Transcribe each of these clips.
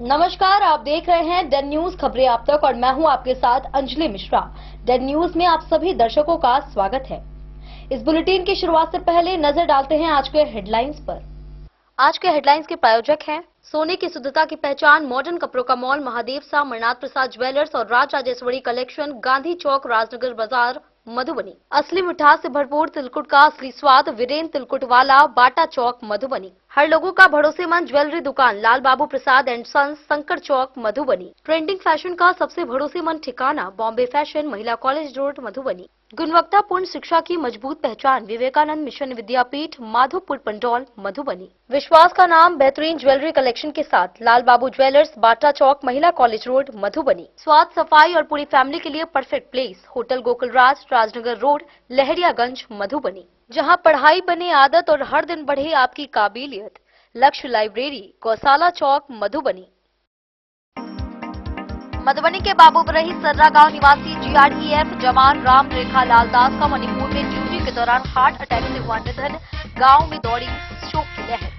नमस्कार, आप देख रहे हैं डेन न्यूज खबरें आप तक और मैं हूं आपके साथ अंजलि मिश्रा। डेन न्यूज में आप सभी दर्शकों का स्वागत है। इस बुलेटिन की शुरुआत से पहले नजर डालते हैं आज के हेडलाइंस पर। आज के हेडलाइंस के प्रायोजक हैं सोने की शुद्धता की पहचान मॉडर्न कपड़ों का मॉल महादेव सा, मरनाथ प्रसाद ज्वेलर्स और राज राजेश्वरी कलेक्शन, गांधी चौक, राजनगर बाजार, मधुबनी। असली मिठास से भरपूर तिलकुट का असली स्वाद, वीरेंद्र तिलकुट वाला, बाटा चौक, मधुबनी। हर लोगों का भरोसेमंद ज्वेलरी दुकान लाल बाबू प्रसाद एंड सन्स, संकर चौक, मधुबनी। ट्रेंडिंग फैशन का सबसे भरोसेमंद ठिकाना बॉम्बे फैशन, महिला कॉलेज रोड, मधुबनी। गुणवत्तापूर्ण शिक्षा की मजबूत पहचान विवेकानंद मिशन विद्यापीठ, माधोपुर पंडौल, मधुबनी। विश्वास का नाम बेहतरीन ज्वेलरी कलेक्शन के साथ लाल बाबू ज्वेलर्स, बाटा चौक, महिला कॉलेज रोड, मधुबनी। स्वाद, सफाई और पूरी फैमिली के लिए परफेक्ट प्लेस होटल गोकुल राज, राजनगर रोड, लहरियागंज, मधुबनी। जहां पढ़ाई बने आदत और हर दिन बढ़े आपकी काबिलियत। लक्ष्य लाइब्रेरी, गौशाला चौक, मधुबनी। मधुबनी के बाबूबरही सर्रा गांव निवासी जीआरईएफ जवान राम रेखा लाल दास का मणिपुर में ड्यूटी के दौरान हार्ट अटैक से हुआ निधन। गांव में दौड़ी शोक की लहर।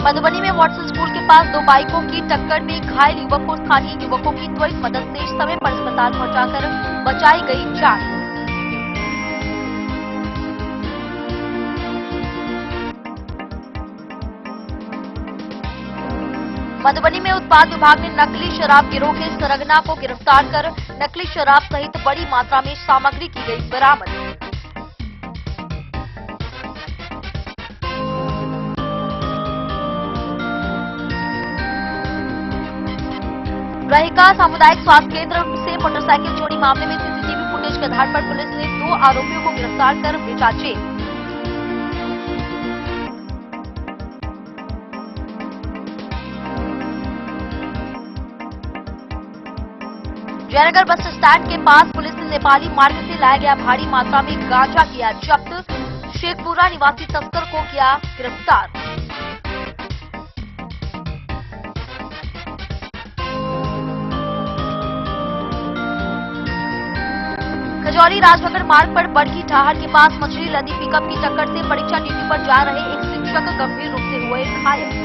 मधुबनी में वाटसन स्कूल के पास दो बाइकों की टक्कर में घायल युवक को स्थानीय युवकों की त्वरित मदद से समय पर अस्पताल पहुंचाकर बचाई गई जान। मधुबनी में उत्पाद विभाग ने नकली शराब गिरोह के सरगना को गिरफ्तार कर नकली शराब सहित बड़ी मात्रा में सामग्री की गई बरामद। रहिका सामुदायिक स्वास्थ्य केंद्र से मोटरसाइकिल चोरी मामले में सीसीटीवी फुटेज के आधार पर पुलिस ने 2 आरोपियों को गिरफ्तार कर भेजा जेल। जयनगर बस स्टैंड के पास पुलिस ने नेपाली मार्ग से लाया गया भारी मात्रा में गांजा किया जब्त। शेखपुरा निवासी तस्कर को किया गिरफ्तार। खजौली राजनगर मार्ग पर बड़की ठाहर के पास मछली लदी पिकअप की टक्कर से परीक्षा ड्यूटी पर जा रहे एक शिक्षक गंभीर रूप से हुए घायल।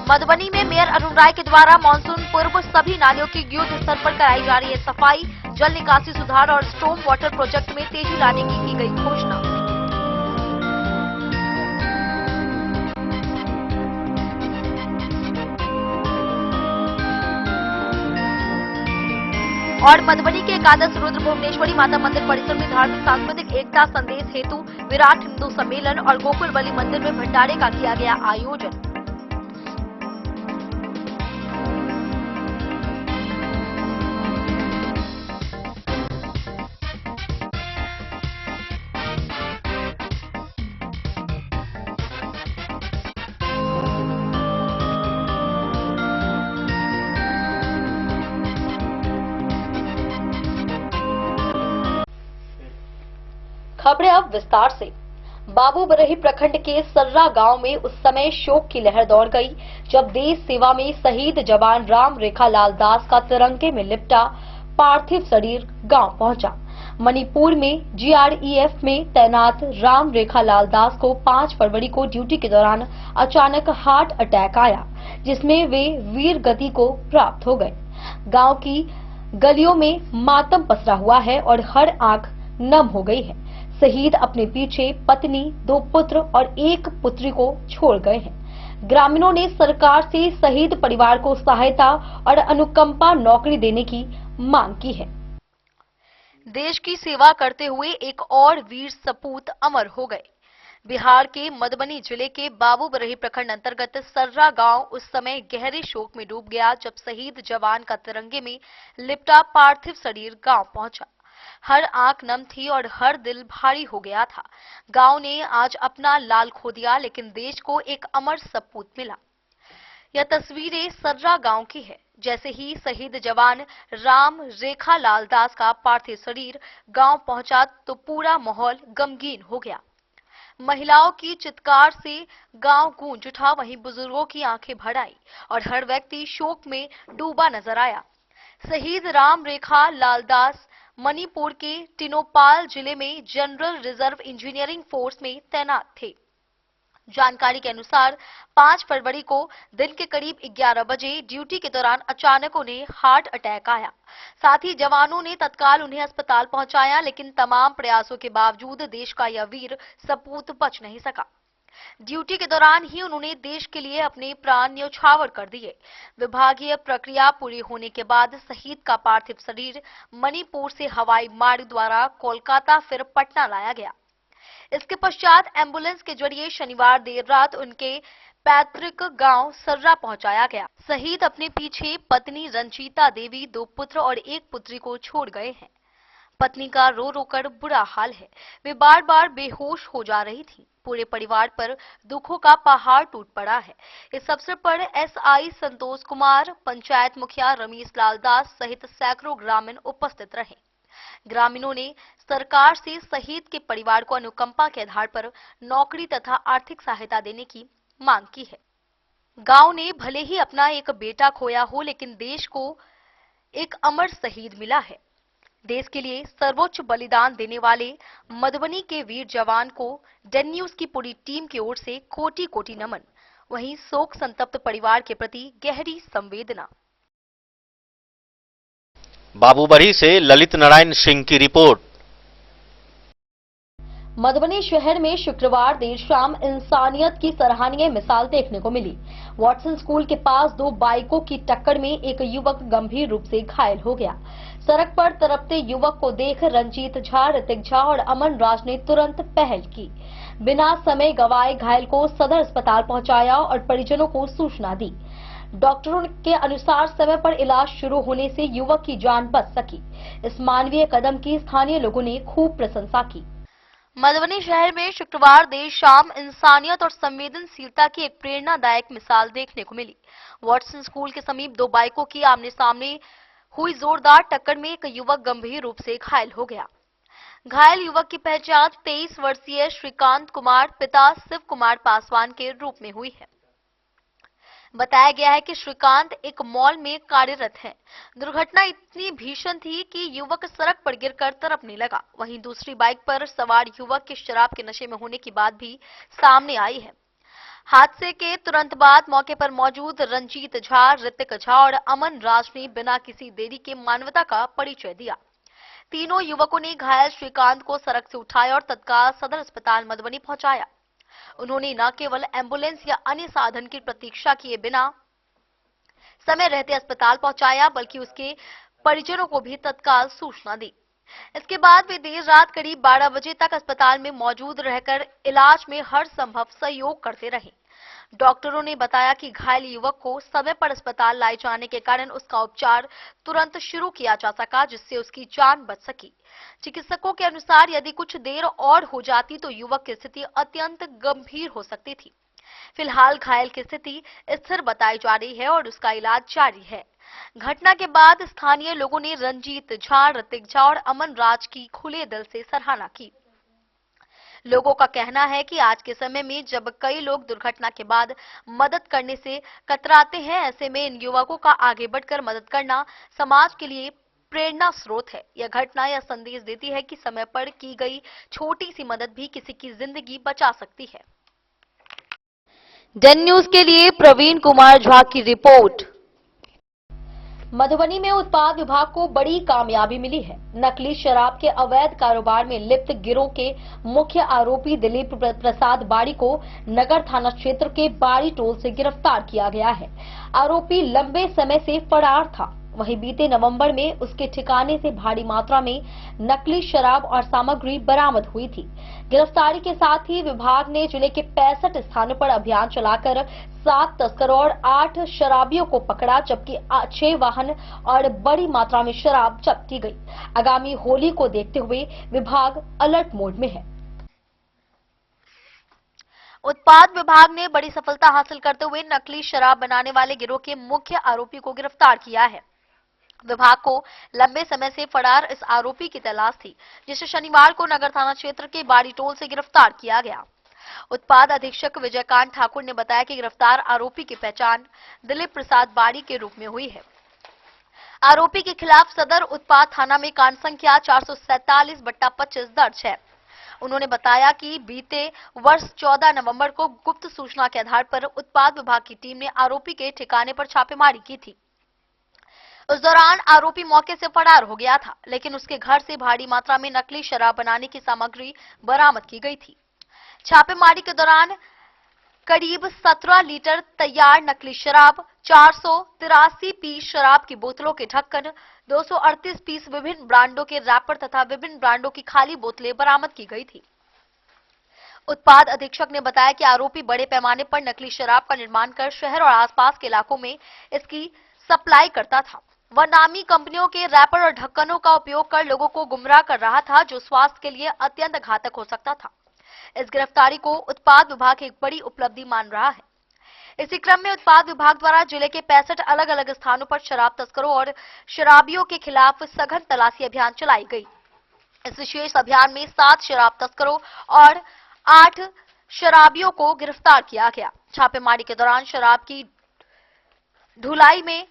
मधुबनी में मेयर अरुण राय के द्वारा मानसून पूर्व सभी नालियों की युद्ध स्तर पर कराई जा रही है सफाई। जल निकासी सुधार और स्टॉर्म वाटर प्रोजेक्ट में तेजी लाने की गई घोषणा। और मधुबनी के एकादश रुद्र भुवनेश्वरी माता मंदिर परिसर में धार्मिक सांस्कृतिक एकता संदेश हेतु विराट हिंदू सम्मेलन और गोकुल बली मंदिर में भंडारे का किया गया आयोजन। खबरें अब विस्तार से। बाबूबरही प्रखंड के सर्रा गांव में उस समय शोक की लहर दौड़ गई जब देश सेवा में शहीद जवान राम रेखा लाल दास का तिरंगे में लिपटा पार्थिव शरीर गांव पहुंचा। मणिपुर में जीआरईएफ में तैनात राम रेखा लाल दास को 5 फरवरी को ड्यूटी के दौरान अचानक हार्ट अटैक आया, जिसमें वे वीर गति को प्राप्त हो गए। गांव की गलियों में मातम पसरा हुआ है और हर आंख नम हो गई है। शहीद अपने पीछे पत्नी, 2 पुत्र और 1 पुत्री को छोड़ गए हैं। ग्रामीणों ने सरकार से शहीद परिवार को सहायता और अनुकंपा नौकरी देने की मांग की है। देश की सेवा करते हुए एक और वीर सपूत अमर हो गए। बिहार के मधुबनी जिले के बाबूबरही प्रखंड अंतर्गत सर्रा गांव उस समय गहरे शोक में डूब गया जब शहीद जवान का तिरंगे में लिपटा पार्थिव शरीर गांव पहुंचा। हर आंख नम थी और हर दिल भारी हो गया था। गांव ने आज अपना लाल खो दिया, लेकिन देश को एक अमर सपूत मिला। यह तस्वीरें सर्रा गांव की है। जैसे ही शहीद जवान राम रेखा लाल दास का पार्थिव शरीर गांव पहुंचा तो पूरा माहौल गमगीन हो गया। महिलाओं की चित्कार से गांव गूंज उठा, वहीं बुजुर्गों की आंखें भर आई और हर व्यक्ति शोक में डूबा नजर आया। शहीद राम रेखा लालदास मणिपुर के टिनोपाल जिले में जनरल रिजर्व इंजीनियरिंग फोर्स में तैनात थे। जानकारी के अनुसार 5 फरवरी को दिन के करीब 11 बजे ड्यूटी के दौरान अचानक उन्हें हार्ट अटैक आया। साथ ही जवानों ने तत्काल उन्हें अस्पताल पहुंचाया, लेकिन तमाम प्रयासों के बावजूद देश का यह वीर सपूत बच नहीं सका। ड्यूटी के दौरान ही उन्होंने देश के लिए अपने प्राण न्यौछावर कर दिए। विभागीय प्रक्रिया पूरी होने के बाद शहीद का पार्थिव शरीर मणिपुर से हवाई मार्ग द्वारा कोलकाता फिर पटना लाया गया। इसके पश्चात एम्बुलेंस के जरिए शनिवार देर रात उनके पैतृक गांव सर्रा पहुंचाया गया। शहीद अपने पीछे पत्नी रंजीता देवी, 2 पुत्र और 1 पुत्री को छोड़ गए हैं। पत्नी का रो रो कर बुरा हाल है, वे बार बार बेहोश हो जा रही थी। पूरे परिवार पर दुखों का पहाड़ टूट पड़ा है। इस अवसर पर एसआई संतोष कुमार, पंचायत मुखिया रमेश लाल दास सहित सैकड़ों ग्रामीण उपस्थित रहे। ग्रामीणों ने सरकार से शहीद के परिवार को अनुकंपा के आधार पर नौकरी तथा आर्थिक सहायता देने की मांग की है। गांव ने भले ही अपना एक बेटा खोया हो, लेकिन देश को एक अमर शहीद मिला है। देश के लिए सर्वोच्च बलिदान देने वाले मधुबनी के वीर जवान को डेन न्यूज की पूरी टीम की ओर से कोटि कोटि नमन। वहीं शोक संतप्त परिवार के प्रति गहरी संवेदना। बाबूबरही से ललित नारायण सिंह की रिपोर्ट। मधुबनी शहर में शुक्रवार देर शाम इंसानियत की सराहनीय मिसाल देखने को मिली। वॉटसन स्कूल के पास 2 बाइकों की टक्कर में एक युवक गंभीर रूप से घायल हो गया। सड़क पर तड़पते युवक को देख रंजीत झा, ऋतिक झा और अमन राज ने तुरंत पहल की। बिना समय गंवाए घायल को सदर अस्पताल पहुंचाया और परिजनों को सूचना दी। डॉक्टरों के अनुसार समय पर इलाज शुरू होने से युवक की जान बच सकी। इस मानवीय कदम की स्थानीय लोगों ने खूब प्रशंसा की। मधुबनी शहर में शुक्रवार देर शाम इंसानियत और संवेदनशीलता की एक प्रेरणादायक मिसाल देखने को मिली। वॉटसन स्कूल के समीप 2 बाइकों की आमने सामने हुई जोरदार टक्कर में एक युवक गंभीर रूप से घायल हो गया। घायल युवक की पहचान 23 वर्षीय श्रीकांत कुमार, पिता शिव कुमार पासवान के रूप में हुई है। बताया गया है कि श्रीकांत एक मॉल में कार्यरत है। दुर्घटना इतनी भीषण थी कि युवक सड़क पर गिरकर तड़पने लगा। वहीं दूसरी बाइक पर सवार युवक के शराब के नशे में होने की बात भी सामने आई है। हादसे के तुरंत बाद मौके पर मौजूद रंजीत झा, ऋतिक झा और अमन राज ने बिना किसी देरी के मानवता का परिचय दिया। तीनों युवकों ने घायल श्रीकांत को सड़क से उठाया और तत्काल सदर अस्पताल मधुबनी पहुंचाया। उन्होंने न केवल एम्बुलेंस या अन्य साधन की प्रतीक्षा किए बिना समय रहते अस्पताल पहुंचाया, बल्कि उसके परिजनों को भी तत्काल सूचना दी। इसके बाद वे देर रात करीब 12 बजे तक अस्पताल में मौजूद रहकर इलाज में हर संभव सहयोग करते रहे। डॉक्टरों ने बताया कि घायल युवक को समय पर अस्पताल लाए जाने के कारण उसका उपचार तुरंत शुरू किया जा सका, जिससे उसकी जान बच सकी। चिकित्सकों के अनुसार यदि कुछ देर और हो जाती तो युवक की स्थिति अत्यंत गंभीर हो सकती थी। फिलहाल घायल की स्थिति स्थिर बताई जा रही है और उसका इलाज जारी है। घटना के बाद स्थानीय लोगों ने रंजीत झा, ऋतिक झा और अमन राज की खुले दिल से सराहना की। लोगों का कहना है कि आज के समय में जब कई लोग दुर्घटना के बाद मदद करने से कतराते हैं, ऐसे में इन युवकों का आगे बढ़कर मदद करना समाज के लिए प्रेरणा स्रोत है। यह घटना यह संदेश देती है कि समय पर की गई छोटी सी मदद भी किसी की जिंदगी बचा सकती है। डेन न्यूज के लिए प्रवीण कुमार झा की रिपोर्ट। मधुबनी में उत्पाद विभाग को बड़ी कामयाबी मिली है। नकली शराब के अवैध कारोबार में लिप्त गिरोह के मुख्य आरोपी दिलीप प्रसाद बाड़ी को नगर थाना क्षेत्र के बाड़ी टोल से गिरफ्तार किया गया है। आरोपी लंबे समय से फरार था। वहीं बीते नवंबर में उसके ठिकाने से भारी मात्रा में नकली शराब और सामग्री बरामद हुई थी। गिरफ्तारी के साथ ही विभाग ने जिले के 65 स्थानों पर अभियान चलाकर 7 तस्करों और 8 शराबियों को पकड़ा, जबकि 6 वाहन और बड़ी मात्रा में शराब जब्त की गई। आगामी होली को देखते हुए विभाग अलर्ट मोड में है। उत्पाद विभाग ने बड़ी सफलता हासिल करते हुए नकली शराब बनाने वाले गिरोह के मुख्य आरोपी को गिरफ्तार किया है। विभाग को लंबे समय से फरार इस आरोपी की तलाश थी, जिसे शनिवार को नगर थाना क्षेत्र के बाड़ी टोल से गिरफ्तार किया गया। उत्पाद अधीक्षक विजयकांत ठाकुर ने बताया कि गिरफ्तार आरोपी की पहचान दिलीप प्रसाद बारी के रूप में हुई है। आरोपी के खिलाफ सदर उत्पाद थाना में कांड संख्या 447/25 दर्ज है। उन्होंने बताया कि बीते वर्ष 14 नवंबर को गुप्त सूचना के आधार पर उत्पाद विभाग की टीम ने आरोपी के ठिकाने पर छापेमारी की थी। उस दौरान आरोपी मौके से फरार हो गया था, लेकिन उसके घर से भारी मात्रा में नकली शराब बनाने की सामग्री बरामद की गई थी। छापेमारी के दौरान करीब 17 लीटर तैयार नकली शराब, 483 पीस शराब की बोतलों के ढक्कन, 238 पीस विभिन्न ब्रांडों के रैपर तथा विभिन्न ब्रांडों की खाली बोतलें बरामद की गई थी। उत्पाद अधीक्षक ने बताया कि आरोपी बड़े पैमाने पर नकली शराब का निर्माण कर शहर और आसपास के इलाकों में इसकी सप्लाई करता था। वह नामी कंपनियों के रैपर और ढक्कनों का उपयोग कर लोगों को गुमराह कर रहा था, जो स्वास्थ्य के लिए अत्यंत घातक हो सकता था। इस गिरफ्तारी को उत्पाद विभाग एक बड़ी उपलब्धि मान रहा है। इसी क्रम में उत्पाद विभाग द्वारा जिले के 65 अलग अलग स्थानों पर शराब तस्करों और शराबियों के खिलाफ सघन तलाशी अभियान चलाई गई। इस विशेष अभियान में 7 शराब तस्करों और 8 शराबियों को गिरफ्तार किया गया। छापेमारी के दौरान शराब की ढुलाई में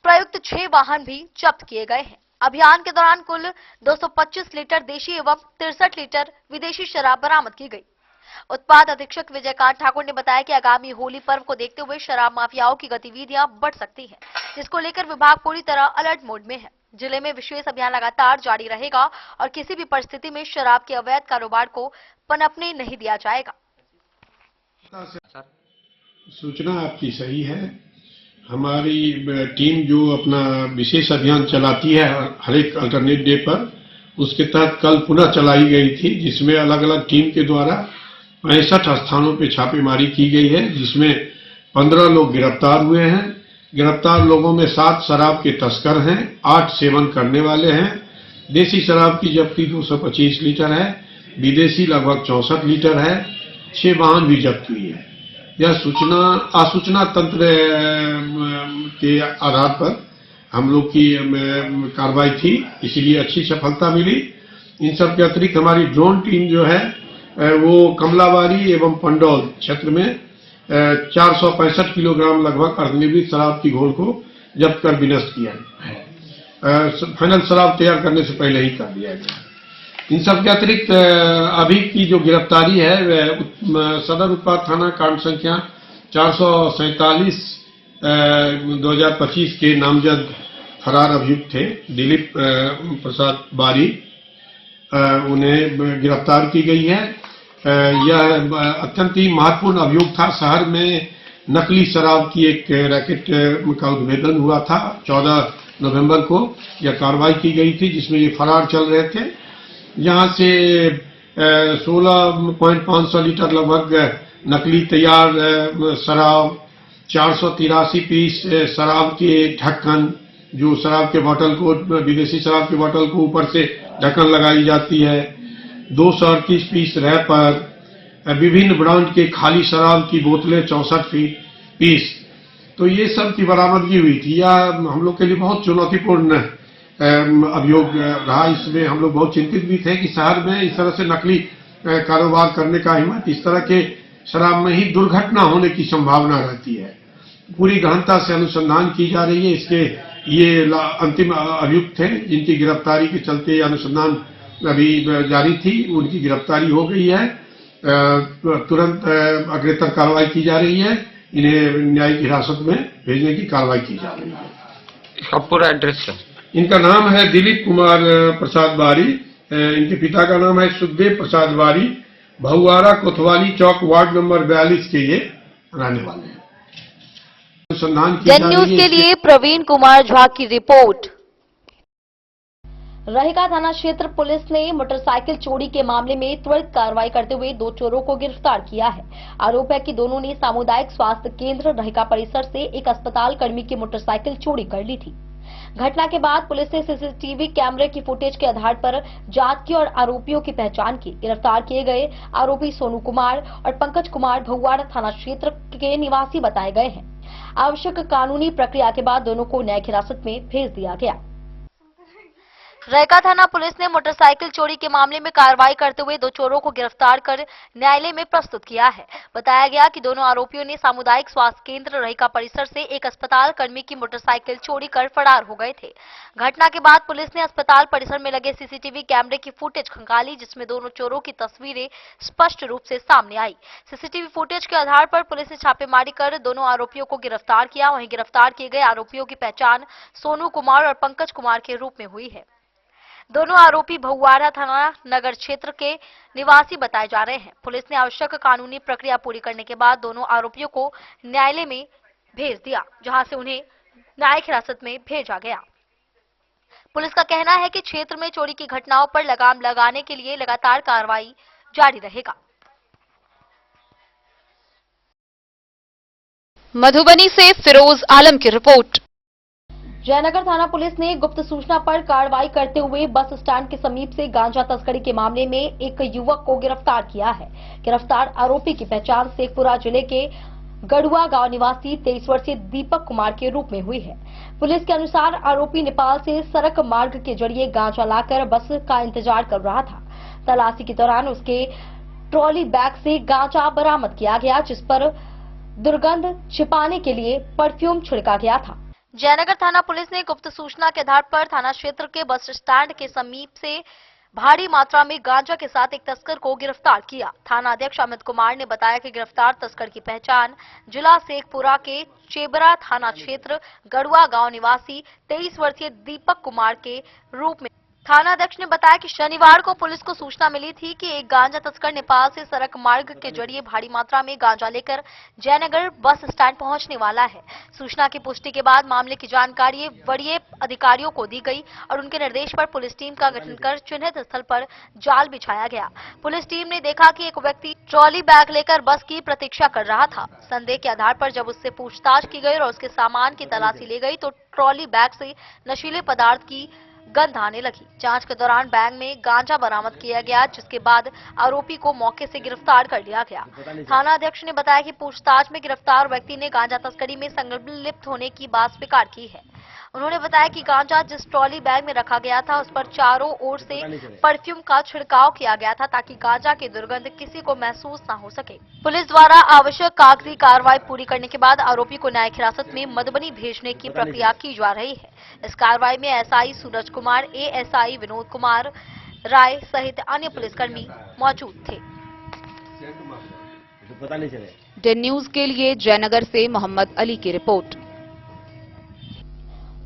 प्रयुक्त 6 वाहन भी जब्त किए गए हैं। अभियान के दौरान कुल 225 लीटर देशी एवं 63 लीटर विदेशी शराब बरामद की गई। उत्पाद अधीक्षक विजयकांत ठाकुर ने बताया कि आगामी होली पर्व को देखते हुए शराब माफियाओं की गतिविधियां बढ़ सकती हैं, जिसको लेकर विभाग पूरी तरह अलर्ट मोड में है। जिले में विशेष अभियान लगातार जारी रहेगा और किसी भी परिस्थिति में शराब के अवैध कारोबार को पनपने नहीं दिया जाएगा। सूचना आपकी सही है। हमारी टीम जो अपना विशेष अभियान चलाती है हर एक अल्टरनेट डे पर, उसके तहत कल पुनः चलाई गई थी, जिसमें अलग अलग टीम के द्वारा 65 स्थानों पर छापेमारी की गई है, जिसमें 15 लोग गिरफ्तार हुए हैं। गिरफ्तार लोगों में 7 शराब के तस्कर हैं, 8 सेवन करने वाले हैं। देसी शराब की जब्ती 225 लीटर है, विदेशी लगभग 64 लीटर है। 6 वाहन भी जब्त हुई है। यह सूचना आसूचना तंत्र के आधार पर हम लोग की कार्रवाई थी, इसीलिए अच्छी सफलता मिली। इन सब के अतिरिक्त हमारी ड्रोन टीम जो है वो कमलाबारी एवं पंडौल क्षेत्र में 465 किलोग्राम लगभग अर्धनिर्मित शराब की घोल को जब्त कर विनष्ट किया है। फाइनल शराब तैयार करने से पहले ही कर दिया गया। इन सब के अतिरिक्त अभी की जो गिरफ्तारी है वह सदर उत्पाद थाना कांड संख्या 447 2025 के नामजद फरार अभियुक्त थे दिलीप प्रसाद बारी, उन्हें गिरफ्तार की गई है। यह अत्यंत ही महत्वपूर्ण अभियोग था। शहर में नकली शराब की एक रैकेट का उद्भेदन हुआ था। 14 नवंबर को यह कार्रवाई की गई थी, जिसमें ये फरार चल रहे थे। यहाँ से 16.5 लीटर लगभग नकली तैयार शराब, 483 पीस शराब के ढक्कन, जो शराब के बोतल को, विदेशी शराब के बोतल को ऊपर से ढक्कन लगाई जाती है, 238 पीस रैपर, विभिन्न ब्रांड के खाली शराब की बोतलें 64 पीस, तो ये सब की बरामदगी हुई थी। यह हम लोग के लिए बहुत चुनौतीपूर्ण अभियोग रहा। इसमें हम लोग बहुत चिंतित भी थे कि शहर में इस तरह से नकली कारोबार करने का हिम्मत, इस तरह के शराब में ही दुर्घटना होने की संभावना रहती है। पूरी गहनता से अनुसंधान की जा रही है। इसके ये अंतिम अभियुक्त थे जिनकी गिरफ्तारी के चलते अनुसंधान अभी जारी थी, उनकी गिरफ्तारी हो गई है। तुरंत अग्रेतर कार्रवाई की जा रही है। इन्हें न्यायिक हिरासत में भेजने की कार्रवाई की जा रही है। इसका पूरा एड्रेस है? इनका नाम है दिलीप कुमार प्रसाद बारी। इनके पिता का नाम है सुखदेव प्रसाद बारी। भहुआरा कोतवाली चौक वार्ड नंबर 42 के ये रहने वाले हैं। अनुसंधान की जन न्यूज के लिए प्रवीण कुमार झा की रिपोर्ट। रहेगा थाना क्षेत्र पुलिस ने मोटरसाइकिल चोरी के मामले में त्वरित कार्रवाई करते हुए 2 चोरों को गिरफ्तार किया है। आरोप है कि दोनों ने सामुदायिक स्वास्थ्य केंद्र रहेगा परिसर से एक अस्पताल कर्मी की मोटरसाइकिल चोरी कर ली थी। घटना के बाद पुलिस ने सीसीटीवी कैमरे की फुटेज के आधार पर जांच की और आरोपियों की पहचान की। गिरफ्तार किए गए आरोपी सोनू कुमार और पंकज कुमार भहुआरा थाना क्षेत्र के निवासी बताए गए हैं। आवश्यक कानूनी प्रक्रिया के बाद दोनों को न्यायिक हिरासत में भेज दिया गया। रैका थाना पुलिस ने मोटरसाइकिल चोरी के मामले में कार्रवाई करते हुए 2 चोरों को गिरफ्तार कर न्यायालय में प्रस्तुत किया है। बताया गया कि दोनों आरोपियों ने सामुदायिक स्वास्थ्य केंद्र रैका परिसर से एक अस्पताल कर्मी की मोटरसाइकिल चोरी कर फरार हो गए थे। घटना के बाद पुलिस ने अस्पताल परिसर में लगे सीसीटीवी कैमरे की फुटेज खंगाली, जिसमें दोनों चोरों की तस्वीरें स्पष्ट रूप से सामने आई। सीसीटीवी फुटेज के आधार पर पुलिस ने छापेमारी कर दोनों आरोपियों को गिरफ्तार किया। वहीं गिरफ्तार किए गए आरोपियों की पहचान सोनू कुमार और पंकज कुमार के रूप में हुई है। दोनों आरोपी भहुआरा थाना नगर क्षेत्र के निवासी बताए जा रहे हैं। पुलिस ने आवश्यक कानूनी प्रक्रिया पूरी करने के बाद दोनों आरोपियों को न्यायालय में भेज दिया, जहां से उन्हें न्यायिक हिरासत में भेजा गया। पुलिस का कहना है कि क्षेत्र में चोरी की घटनाओं पर लगाम लगाने के लिए लगातार कार्रवाई जारी रहेगा। मधुबनी से फिरोज आलम की रिपोर्ट। जयनगर थाना पुलिस ने गुप्त सूचना पर कार्रवाई करते हुए बस स्टैंड के समीप से गांजा तस्करी के मामले में एक युवक को गिरफ्तार किया है। गिरफ्तार आरोपी की पहचान शेखपुरा जिले के गढ़ुआ गांव निवासी 23 वर्षीय दीपक कुमार के रूप में हुई है। पुलिस के अनुसार आरोपी नेपाल से सड़क मार्ग के जरिए गांजा लाकर बस का इंतजार कर रहा था। तलाशी के दौरान उसके ट्रॉली बैग से गांजा बरामद किया गया, जिस पर दुर्गंध छिपाने के लिए परफ्यूम छिड़का गया था। जयनगर थाना पुलिस ने गुप्त सूचना के आधार पर थाना क्षेत्र के बस स्टैंड के समीप से भारी मात्रा में गांजा के साथ एक तस्कर को गिरफ्तार किया। थाना अध्यक्ष अमित कुमार ने बताया कि गिरफ्तार तस्कर की पहचान जिला शेखपुरा के चेबरा थाना क्षेत्र गढ़ुआ गांव निवासी 23 वर्षीय दीपक कुमार के रूप में। थाना अध्यक्ष ने बताया कि शनिवार को पुलिस को सूचना मिली थी कि एक गांजा तस्कर नेपाल से सड़क मार्ग के जरिए भारी मात्रा में गांजा लेकर जयनगर बस स्टैंड पहुंचने वाला है। सूचना की पुष्टि के बाद मामले की जानकारी वरीय अधिकारियों को दी गई और उनके निर्देश पर पुलिस टीम का गठन कर चिन्हित स्थल पर जाल बिछाया गया। पुलिस टीम ने देखा कि एक व्यक्ति ट्रॉली बैग लेकर बस की प्रतीक्षा कर रहा था। संदेह के आधार पर जब उससे पूछताछ की गई और उसके सामान की तलाशी ली गई तो ट्रॉली बैग से नशीले पदार्थ की गंध आने लगी। जांच के दौरान बैग में गांजा बरामद किया गया, जिसके बाद आरोपी को मौके से गिरफ्तार कर लिया गया। थाना अध्यक्ष ने बताया कि पूछताछ में गिरफ्तार व्यक्ति ने गांजा तस्करी में संलिप्त होने की बात स्वीकार की है। उन्होंने बताया कि गांजा जिस ट्रॉली बैग में रखा गया था उस पर चारों ओर से परफ्यूम का छिड़काव किया गया था, ताकि गांजा की दुर्गंध किसी को महसूस न हो सके। पुलिस द्वारा आवश्यक कागजी कार्रवाई पूरी करने के बाद आरोपी को न्यायिक हिरासत में मधुबनी भेजने की प्रक्रिया की जा रही है। इस कार्रवाई में एसआई सूरज कुमार, एएसआई विनोद कुमार राय सहित अन्य पुलिसकर्मी मौजूद थे। डेन न्यूज के लिए जयनगर से मोहम्मद अली की रिपोर्ट।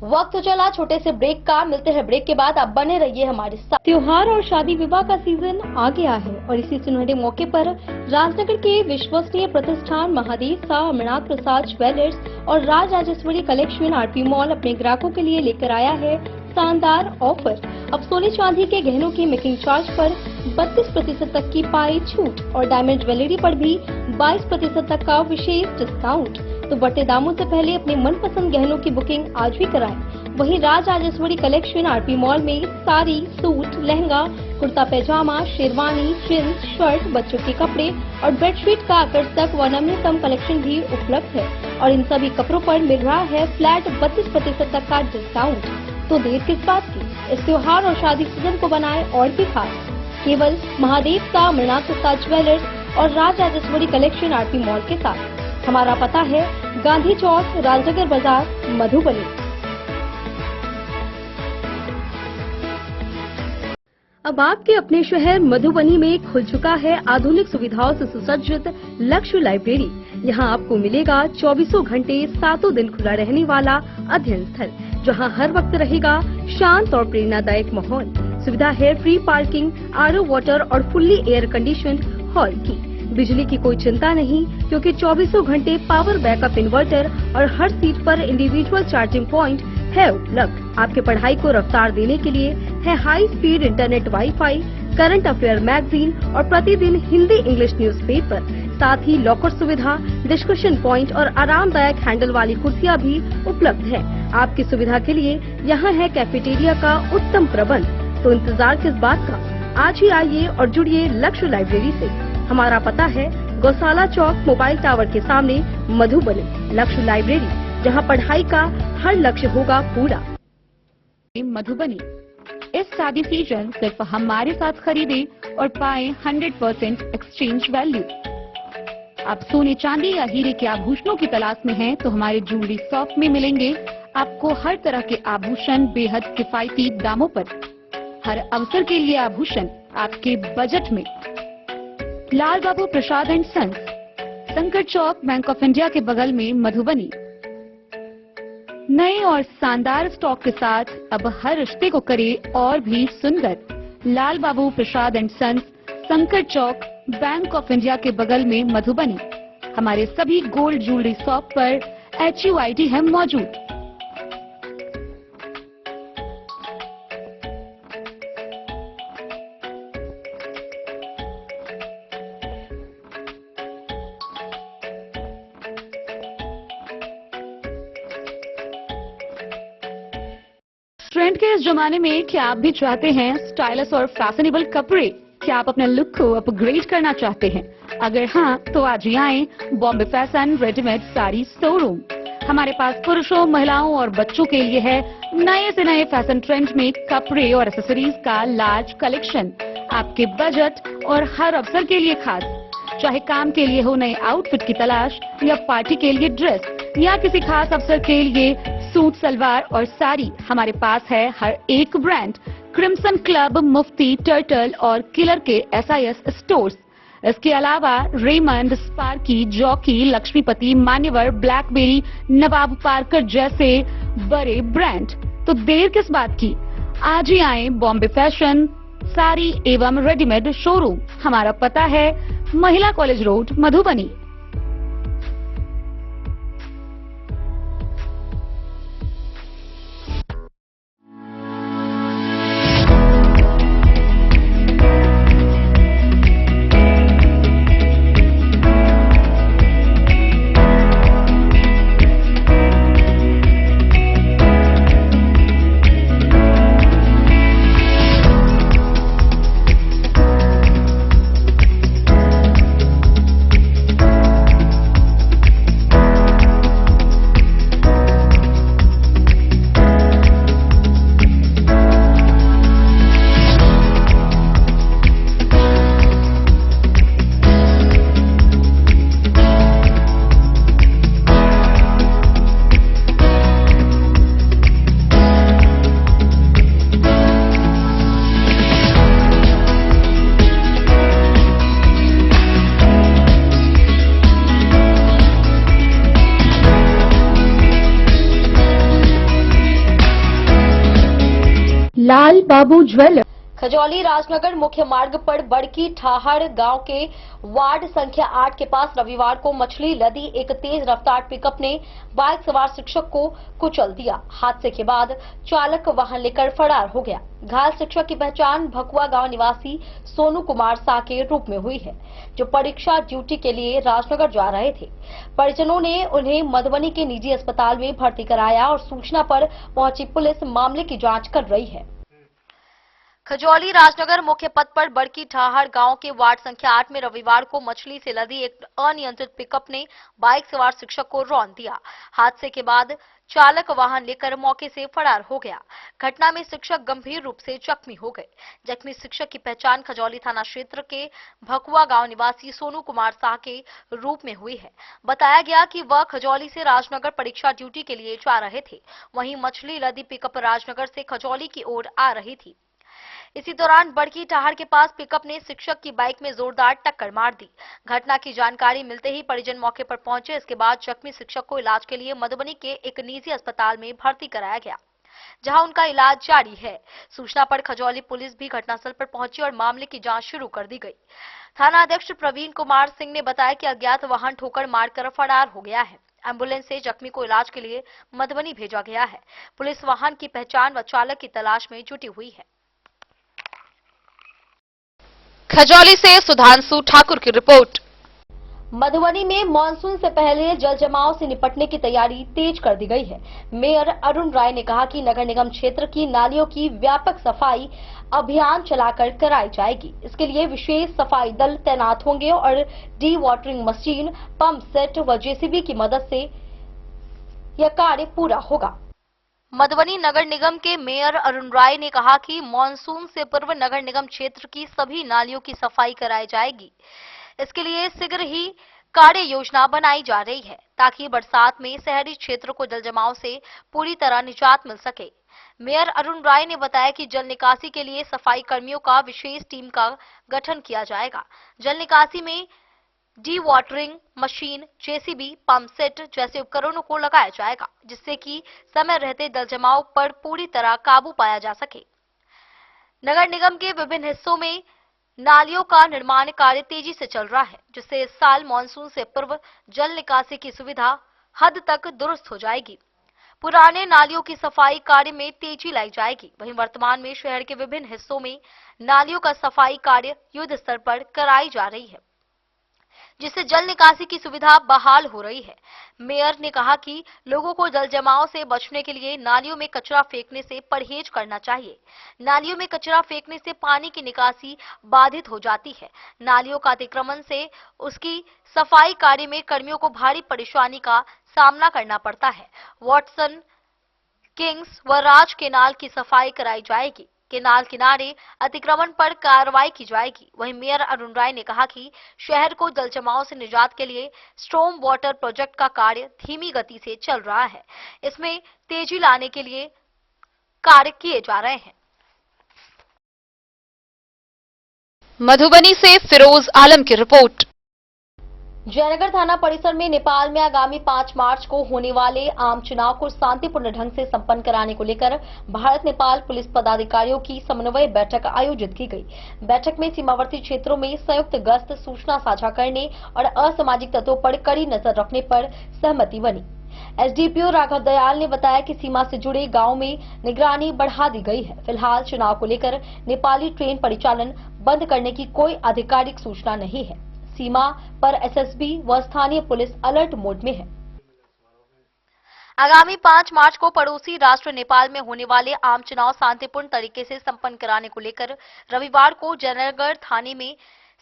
वक्त चला छोटे से ब्रेक का, मिलते हैं ब्रेक के बाद। आप बने रहिए हमारे साथ। त्योहार और शादी विवाह का सीजन आ गया है और इसी सुनहरे मौके पर राजनगर के विश्वसनीय प्रतिष्ठान महादेव शाह अमरनाथ प्रसाद ज्वेलर्स और Raj Rajeshwari collection RP mall अपने ग्राहकों के लिए लेकर आया है शानदार ऑफर। अब सोने चांदी के गहनों की मेकिंग चार्ज पर 32% तक की पाई छूट और डायमंड ज्वेलरी पर भी 22% तक का विशेष डिस्काउंट। तो बढ़ते दामों से पहले अपने मनपसंद गहनों की बुकिंग आज भी कराएं। वहीं Raj Rajeshwari collection RP mall में साड़ी, सूट, लहंगा, कुर्ता पैजामा, शेरवानी, जींस, शर्ट, बच्चों के कपड़े और बेडशीट का आकर्षक व नवीनतम कलेक्शन भी उपलब्ध है और इन सभी कपड़ों पर मिल रहा है फ्लैट 32% तक का डिस्काउंट। तो देर किस बात की, इस त्योहार और शादी सीजन को बनाए और भी खास। केवल महादेव शाह अमरनाथ प्रसाद ज्वेलर्स और Raj Rajeshwari collection RP mall के साथ। हमारा पता है गांधी चौक, राजनगर बाजार, मधुबनी। अब आपके अपने शहर मधुबनी में खुल चुका है आधुनिक सुविधाओं से सुसज्जित लक्ष्य लाइब्रेरी। यहाँ आपको मिलेगा 24 घंटे 7 दिन खुला रहने वाला अध्ययन स्थल, जहाँ हर वक्त रहेगा शांत और प्रेरणादायक माहौल। सुविधा है फ्री पार्किंग, आरओ वाटर और फुल्ली एयर कंडीशन्ड हॉल की। बिजली की कोई चिंता नहीं, क्योंकि 24 घंटे पावर बैकअप इन्वर्टर और हर सीट पर इंडिविजुअल चार्जिंग पॉइंट है उपलब्ध। आपके पढ़ाई को रफ्तार देने के लिए है high speed internet, wifi, current affair magazine और प्रतिदिन हिंदी इंग्लिश न्यूज़पेपर। साथ ही लॉकर सुविधा, डिस्कशन पॉइंट और आरामदायक हैंडल वाली कुर्सियां भी उपलब्ध है। आपकी सुविधा के लिए यहाँ है कैफेटेरिया का उत्तम प्रबंध। तो इंतजार किस बात का, आज ही आइए और जुड़िए लक्ष्य लाइब्रेरी से। हमारा पता है गौशाला चौक, मोबाइल टावर के सामने, मधुबनी। लक्ष्य लाइब्रेरी, जहां पढ़ाई का हर लक्ष्य होगा पूरा। मधुबनी इस शादी सीजन सिर्फ हमारे साथ खरीदे और पाए 100% एक्सचेंज वैल्यू। आप सोने चांदी या हीरे के आभूषणों की तलाश में हैं तो हमारे ज्वेलरी शॉप में मिलेंगे आपको हर तरह के आभूषण बेहद किफायती दामों पर। हर अवसर के लिए आभूषण आपके बजट में। Lal Babu Prasad and sons, Shankar Chowk, Bank of India के बगल में, मधुबनी। नए और शानदार स्टॉक के साथ अब हर रिश्ते को करे और भी सुंदर। Lal Babu Prasad and sons, Shankar Chowk, Bank of India के बगल में, मधुबनी। हमारे सभी गोल्ड ज्वेलरी शॉप पर HUID है मौजूद। ट्रेंड के इस जमाने में क्या आप भी चाहते हैं स्टाइलिश और फैशनेबल कपड़े? क्या आप अपने लुक को अपग्रेड करना चाहते हैं? अगर हाँ, तो आज ही आए Bombay fashion readymade sari showroom. हमारे पास पुरुषों, महिलाओं और बच्चों के लिए है नए से नए फैशन ट्रेंड में कपड़े और एक्सेसरीज का लार्ज कलेक्शन। आपके बजट और हर अवसर के लिए खास। चाहे काम के लिए हो नए आउटफिट की तलाश, या पार्टी के लिए ड्रेस, या किसी खास अवसर के लिए सूट, सलवार और साड़ी, हमारे पास है हर एक ब्रांड। क्रिम्सन क्लब, मुफ्ती, टर्टल और किलर के SIS स्टोर्स। इसके अलावा रेमंड, स्पार्की, जॉकी, लक्ष्मीपति, मान्यवर, ब्लैकबेरी, नवाब पार्कर जैसे बड़े ब्रांड। तो देर किस बात की, आज ही आए बॉम्बे फैशन साड़ी एवं रेडीमेड शोरूम। हमारा पता है महिला कॉलेज रोड, मधुबनी। लाल बाबू ज्वेलर, खजौली राजनगर मुख्य मार्ग पर बड़की ठाहड़ गांव के वार्ड संख्या 8 के पास रविवार को मछली लदी एक तेज रफ्तार पिकअप ने बाइक सवार शिक्षक को कुचल दिया। हादसे के बाद चालक वाहन लेकर फरार हो गया। घायल शिक्षक की पहचान भकुआ गांव निवासी सोनू कुमार शाह के रूप में हुई है, जो परीक्षा ड्यूटी के लिए राजनगर जा रहे थे। परिजनों ने उन्हें मधुबनी के निजी अस्पताल में भर्ती कराया और सूचना पर पहुंची पुलिस मामले की जांच कर रही है। खजौली राजनगर मुख्य पथ पर बड़की ठाहड़ गांव के वार्ड संख्या 8 में रविवार को मछली से लदी एक अनियंत्रित पिकअप ने बाइक सवार शिक्षक को रौंद दिया। हादसे के बाद चालक वाहन लेकर मौके से फरार हो गया। घटना में शिक्षक गंभीर रूप से जख्मी हो गए। जख्मी शिक्षक की पहचान खजौली थाना क्षेत्र के भकुआ गांव निवासी सोनू कुमार शाह के रूप में हुई है। बताया गया कि वह खजौली से राजनगर परीक्षा ड्यूटी के लिए जा रहे थे। वहीं मछली लदी पिकअप राजनगर से खजौली की ओर आ रही थी। इसी दौरान बड़की ठाहड़ के पास पिकअप ने शिक्षक की बाइक में जोरदार टक्कर मार दी। घटना की जानकारी मिलते ही परिजन मौके पर पहुंचे। इसके बाद जख्मी शिक्षक को इलाज के लिए मधुबनी के एक निजी अस्पताल में भर्ती कराया गया, जहां उनका इलाज जारी है। सूचना पर खजौली पुलिस भी घटनास्थल पर पहुंची और मामले की जांच शुरू कर दी गई। थाना अध्यक्ष प्रवीण कुमार सिंह ने बताया कि अज्ञात वाहन ठोकर मारकर फरार हो गया है। एम्बुलेंस से जख्मी को इलाज के लिए मधुबनी भेजा गया है। पुलिस वाहन की पहचान व चालक की तलाश में जुटी हुई है। खजौली से सुधांशु ठाकुर की रिपोर्ट। मधुबनी में मानसून से पहले जल जमाव से निपटने की तैयारी तेज कर दी गई है। मेयर अरुण राय ने कहा कि नगर निगम क्षेत्र की नालियों की व्यापक सफाई अभियान चलाकर कराई जाएगी। इसके लिए विशेष सफाई दल तैनात होंगे और D watering machine, pump set व जेसीबी की मदद से यह कार्य पूरा होगा। मधुबनी नगर निगम के मेयर अरुण राय ने कहा कि मॉनसून से पूर्व नगर निगम क्षेत्र की सभी नालियों की सफाई कराई जाएगी। इसके लिए शीघ्र ही कार्य योजना बनाई जा रही है ताकि बरसात में शहरी क्षेत्र को जलजमाव से पूरी तरह निजात मिल सके। मेयर अरुण राय ने बताया कि जल निकासी के लिए सफाई कर्मियों का विशेष टीम का गठन किया जाएगा। जल निकासी में D watering machine, JCB, pump set जैसे उपकरणों को लगाया जाएगा, जिससे कि समय रहते जलजमाव पर पूरी तरह काबू पाया जा सके। नगर निगम के विभिन्न हिस्सों में नालियों का निर्माण कार्य तेजी से चल रहा है, जिससे इस साल मानसून से पूर्व जल निकासी की सुविधा हद तक दुरुस्त हो जाएगी। पुराने नालियों की सफाई कार्य में तेजी लाई जाएगी। वहीं वर्तमान में शहर के विभिन्न हिस्सों में नालियों का सफाई कार्य युद्ध स्तर पर कराई जा रही है, जिससे जल निकासी की सुविधा बहाल हो रही है। मेयर ने कहा कि लोगों को जल जमाव से बचने के लिए नालियों में कचरा फेंकने से परहेज करना चाहिए। नालियों में कचरा फेंकने से पानी की निकासी बाधित हो जाती है। नालियों का अतिक्रमण से उसकी सफाई कार्य में कर्मियों को भारी परेशानी का सामना करना पड़ता है। वॉटसन, किंग्स व राज केनाल की सफाई कराई जाएगी। केनाल किनारे अतिक्रमण पर कार्रवाई की जाएगी। वहीं मेयर अरुण राय ने कहा कि शहर को जलजमाव से निजात के लिए स्टॉर्म वाटर प्रोजेक्ट का कार्य धीमी गति से चल रहा है। इसमें तेजी लाने के लिए कार्य किए जा रहे हैं। मधुबनी से फिरोज आलम की रिपोर्ट। जयनगर थाना परिसर में नेपाल में आगामी 5 मार्च को होने वाले आम चुनाव को शांतिपूर्ण ढंग से संपन्न कराने को लेकर भारत नेपाल पुलिस पदाधिकारियों की समन्वय बैठक आयोजित की गई। बैठक में सीमावर्ती क्षेत्रों में संयुक्त गश्त, सूचना साझा करने और असामाजिक तत्वों पर कड़ी नजर रखने पर सहमति बनी। एसडीपीओ राघव दयाल ने बताया कि सीमा से जुड़े गांव में निगरानी बढ़ा दी गई है। फिलहाल चुनाव को लेकर नेपाली ट्रेन परिचालन बंद करने की कोई आधिकारिक सूचना नहीं है। सीमा पर एसएसबी व स्थानीय पुलिस अलर्ट मोड में है। आगामी 5 मार्च को पड़ोसी राष्ट्र नेपाल में होने वाले आम चुनाव शांतिपूर्ण तरीके से संपन्न कराने को लेकर रविवार को जयनगर थाने में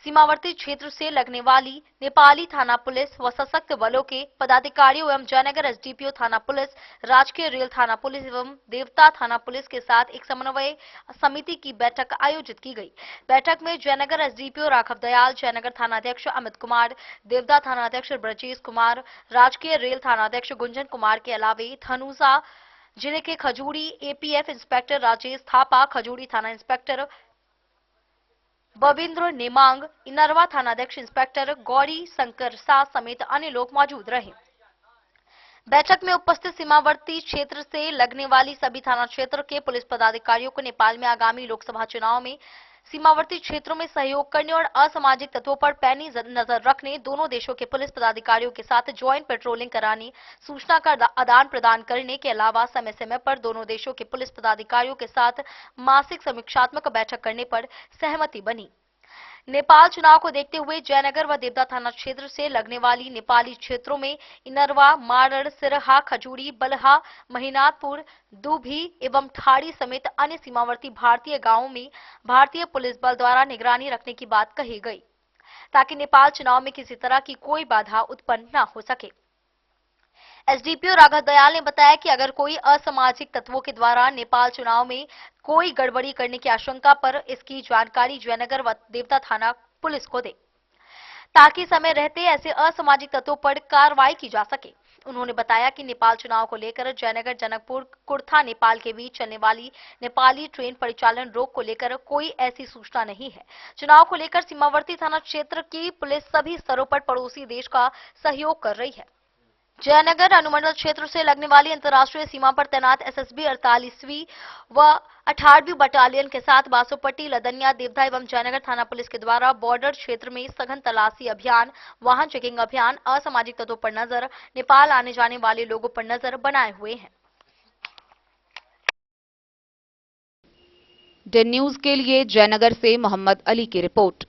सीमावर्ती क्षेत्र से लगने वाली नेपाली थाना पुलिस व सशस्त्र बलों के पदाधिकारियों एवं जयनगर एसडीपीओ थाना पुलिस, राजकीय रेल थाना पुलिस एवं देवता थाना पुलिस के साथ एक समन्वय समिति की बैठक आयोजित की गई। बैठक में जयनगर एसडीपीओ राघव दयाल, जयनगर थानाध्यक्ष अमित कुमार, देवता थानाध्यक्ष ब्रजेश कुमार, राजकीय रेल थानाध्यक्ष गुंजन कुमार के अलावे धनुषा जिले के खजूरी एपीएफ इंस्पेक्टर राजेश थापा, खजूरी थाना इंस्पेक्टर बविंद्र नेमांग, इनरवा थानाध्यक्ष इंस्पेक्टर गौरी शंकर शाह समेत अन्य लोग मौजूद रहे। बैठक में उपस्थित सीमावर्ती क्षेत्र से लगने वाली सभी थाना क्षेत्र के पुलिस पदाधिकारियों को नेपाल में आगामी लोकसभा चुनाव में सीमावर्ती क्षेत्रों में सहयोग करने और असामाजिक तत्वों पर पैनी नजर रखने, दोनों देशों के पुलिस पदाधिकारियों के साथ ज्वाइंट पेट्रोलिंग कराने, सूचना का आदान प्रदान करने के अलावा समय समय पर दोनों देशों के पुलिस पदाधिकारियों के साथ मासिक समीक्षात्मक बैठक करने पर सहमति बनी। नेपाल चुनाव को देखते हुए जयनगर व देवता थाना क्षेत्र से लगने वाली नेपाली क्षेत्रों में इनरवा, मारड़, सिरहा, खजूरी, बलहा, महिनाथपुर, दूभी एवं ठाड़ी समेत अन्य सीमावर्ती भारतीय गांवों में भारतीय पुलिस बल द्वारा निगरानी रखने की बात कही गई, ताकि नेपाल चुनाव में किसी तरह की कोई बाधा उत्पन्न न हो सके। एसडीपीओ राघव दयाल ने बताया कि अगर कोई असामाजिक तत्वों के द्वारा नेपाल चुनाव में कोई गड़बड़ी करने की आशंका पर इसकी जानकारी जयनगर व देवता थाना पुलिस को दे, ताकि समय रहते ऐसे असामाजिक तत्वों पर कार्रवाई की जा सके। उन्होंने बताया कि नेपाल चुनाव को लेकर जयनगर जनकपुर कुर्था नेपाल के बीच चलने वाली नेपाली ट्रेन परिचालन रोक को लेकर कोई ऐसी सूचना नहीं है। चुनाव को लेकर सीमावर्ती थाना क्षेत्र की पुलिस सभी स्तरों पर पड़ोसी देश का सहयोग कर रही है। जयनगर अनुमंडल क्षेत्र से लगने वाली अंतर्राष्ट्रीय सीमा पर तैनात एसएसबी 48वीं व 18वीं बटालियन के साथ बासोपट्टी, लदनिया, देवधा एवं जयनगर थाना पुलिस के द्वारा बॉर्डर क्षेत्र में सघन तलाशी अभियान, वाहन चेकिंग अभियान, असामाजिक तत्वों पर नजर, नेपाल आने जाने वाले लोगों पर नजर बनाए हुए हैं। डे न्यूज के लिए जयनगर से मोहम्मद अली की रिपोर्ट।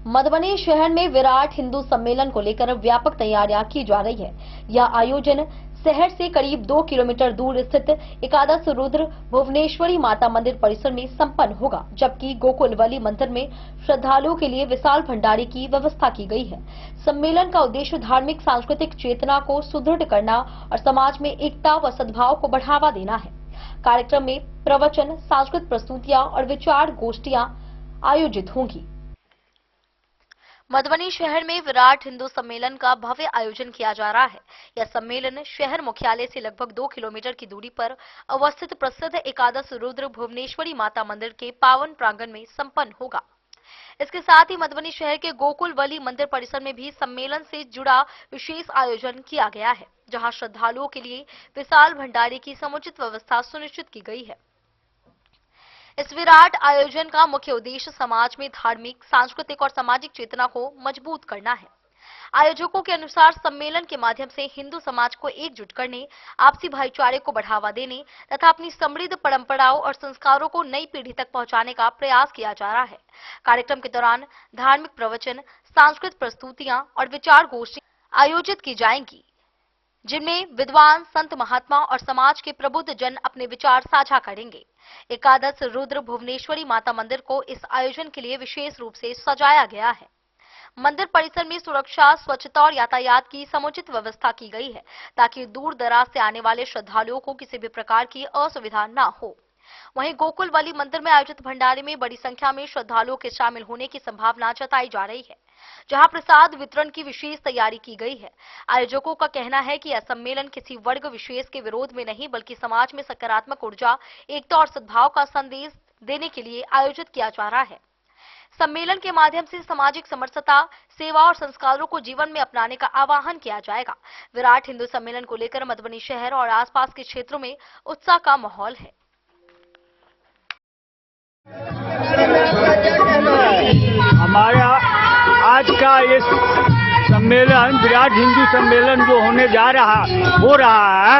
मधुबनी शहर में विराट हिंदू सम्मेलन को लेकर व्यापक तैयारियां की जा रही है। यह आयोजन शहर से करीब 2 किलोमीटर दूर स्थित एकादश रुद्र भुवनेश्वरी माता मंदिर परिसर में संपन्न होगा, जबकि गोकुलवली मंदिर में श्रद्धालुओं के लिए विशाल भंडारे की व्यवस्था की गई है। सम्मेलन का उद्देश्य धार्मिक सांस्कृतिक चेतना को सुदृढ़ करना और समाज में एकता व सद्भाव को बढ़ावा देना है। कार्यक्रम में प्रवचन, सांस्कृतिक प्रस्तुतियां और विचार गोष्ठियां आयोजित होंगी। मधुबनी शहर में विराट हिंदू सम्मेलन का भव्य आयोजन किया जा रहा है। यह सम्मेलन शहर मुख्यालय से लगभग 2 किलोमीटर की दूरी पर अवस्थित प्रसिद्ध एकादश रुद्र भुवनेश्वरी माता मंदिर के पावन प्रांगण में संपन्न होगा। इसके साथ ही मधुबनी शहर के गोकुलवली मंदिर परिसर में भी सम्मेलन से जुड़ा विशेष आयोजन किया गया है, जहां श्रद्धालुओं के लिए विशाल भंडारे की समुचित व्यवस्था सुनिश्चित की गई है। इस विराट आयोजन का मुख्य उद्देश्य समाज में धार्मिक, सांस्कृतिक और सामाजिक चेतना को मजबूत करना है। आयोजकों के अनुसार सम्मेलन के माध्यम से हिंदू समाज को एकजुट करने, आपसी भाईचारे को बढ़ावा देने तथा अपनी समृद्ध परंपराओं और संस्कारों को नई पीढ़ी तक पहुंचाने का प्रयास किया जा रहा है। कार्यक्रम के दौरान धार्मिक प्रवचन, सांस्कृतिक प्रस्तुतियां और विचार गोष्ठी आयोजित की जाएंगी, जिनमें विद्वान, संत, महात्मा और समाज के प्रबुद्ध जन अपने विचार साझा करेंगे। एकादश रुद्र भुवनेश्वरी माता मंदिर को इस आयोजन के लिए विशेष रूप से सजाया गया है। मंदिर परिसर में सुरक्षा, स्वच्छता और यातायात की समुचित व्यवस्था की गई है, ताकि दूर दराज से आने वाले श्रद्धालुओं को किसी भी प्रकार की असुविधा न हो। वहीं गोकुलवली मंदिर में आयोजित भंडारे में बड़ी संख्या में श्रद्धालुओं के शामिल होने की संभावना जताई जा रही है, जहां प्रसाद वितरण की विशेष तैयारी की गई है। आयोजकों का कहना है कि यह सम्मेलन किसी वर्ग विशेष के विरोध में नहीं, बल्कि समाज में सकारात्मक ऊर्जा, एकता और सद्भाव का संदेश देने के लिए आयोजित किया जा रहा है। सम्मेलन के माध्यम से सामाजिक समरसता, सेवा और संस्कारों को जीवन में अपनाने का आह्वान किया जाएगा। विराट हिंदू सम्मेलन को लेकर मधुबनी शहर और आसपास के क्षेत्रों में उत्साह का माहौल है। हमारा आज का ये सम्मेलन, विराट हिंदू सम्मेलन जो हो रहा है,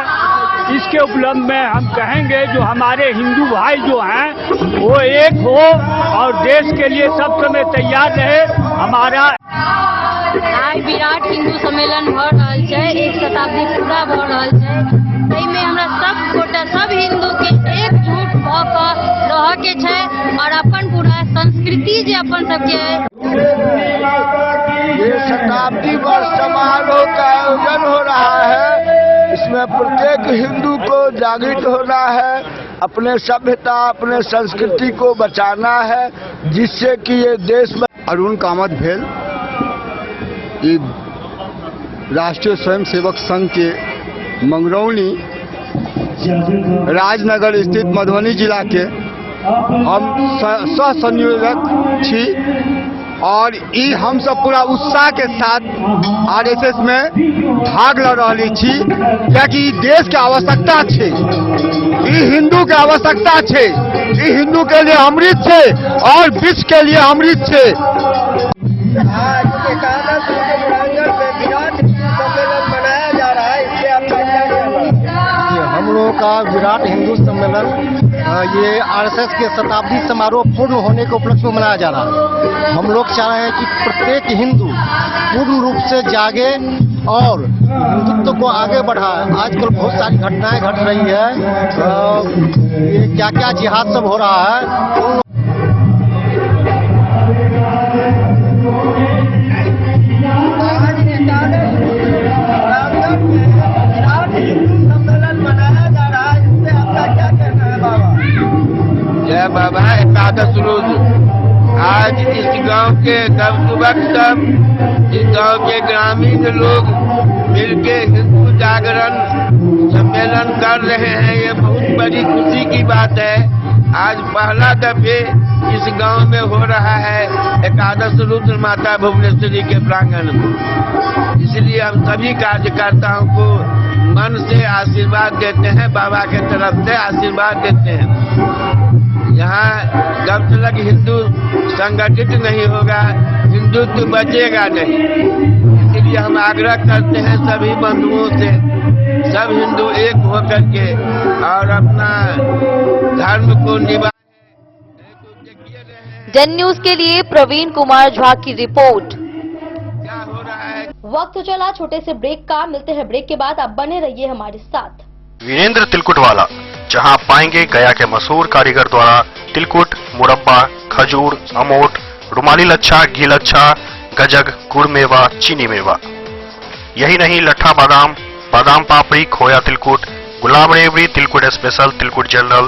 इसके उपलक्ष्य में हम कहेंगे जो हमारे हिंदू भाई जो हैं वो एक हो और देश के लिए सब समय तैयार रहे। हमारा आज विराट हिंदू सम्मेलन भ रहल छै, 1 शताब्दी पूरा भ रहल छै। एहिमे हमरा सब गोटा, सब हिंदू के एकजुट भ क रह के छै और अपन पूरा संस्कृति जे अपन सबके ये शताब्दी वर्ष समारोह का आयोजन हो रहा है। इसमें प्रत्येक हिंदू को जागृत होना है, अपने सभ्यता, अपने संस्कृति को बचाना है, जिससे कि ये देश में अरुण कामत भेल, ये राष्ट्रीय स्वयंसेवक संघ के मंगरौनी राजनगर स्थित मधुबनी जिला के हम सह संयोजक छी और हम सब पूरा उत्साह के साथ आरएसएस में भाग ल रही छी, कियाकि देश के आवश्यकता है, हिंदू के आवश्यकता है, हिंदू के लिए अमृत है और विश्व के लिए अमृत है। आज एकादश रुद्र में विराट सम्मेलन मनाया जा रहा है, इससे आप क्या कहना? हम लोगों का विराट हिंदू सम्मेलन ये आरएसएस के शताब्दी समारोह पूर्ण होने के उपलक्ष्य में मनाया जा रहा है। हम लोग चाह रहे हैं कि प्रत्येक हिंदू पूर्ण रूप से जागे और हिंदुत्व को आगे बढ़ाए। आजकल बहुत सारी घटनाएं घट रही है, ये क्या क्या जिहाद सब हो रहा है। जय बाबा एकादश रुद्र। आज इस गांव के युवक सब, इस गांव के ग्रामीण लोग मिलके हिंदू जागरण सम्मेलन कर रहे हैं। ये बहुत बड़ी खुशी की बात है। आज पहला दफे इस गांव में हो रहा है एकादश रुद्र माता भुवनेश्वरी के प्रांगण में। इसलिए हम सभी कार्यकर्ताओं को मन से आशीर्वाद देते हैं, बाबा के तरफ से आशीर्वाद देते हैं। यहाँ जब तक हिंदू संगठित नहीं होगा, हिंदुत्व बचेगा नहीं। इसलिए हम आग्रह करते हैं सभी बंधुओं से, सब हिंदू एक होकर के और अपना धर्म को निभाएं। जन न्यूज के लिए प्रवीण कुमार झा की रिपोर्ट। क्या हो रहा है? वक्त तो चला छोटे से ब्रेक का, मिलते हैं ब्रेक के बाद। आप बने रहिए हमारे साथ। वीरेंद्र तिलकुट वाला, जहां पाएंगे गया के मशहूर कारीगर द्वारा तिलकुट, मुरब्बा, खजूर, अमोट, रुमाली लच्छा, घी लच्छा, गजक, गुड़ मेवा, चीनी मेवा। यही नहीं, लट्ठा बादाम, बादाम पापड़ी, खोया तिलकुट, गुलाब रेवड़ी, तिलकुट स्पेशल, तिलकुट जनरल,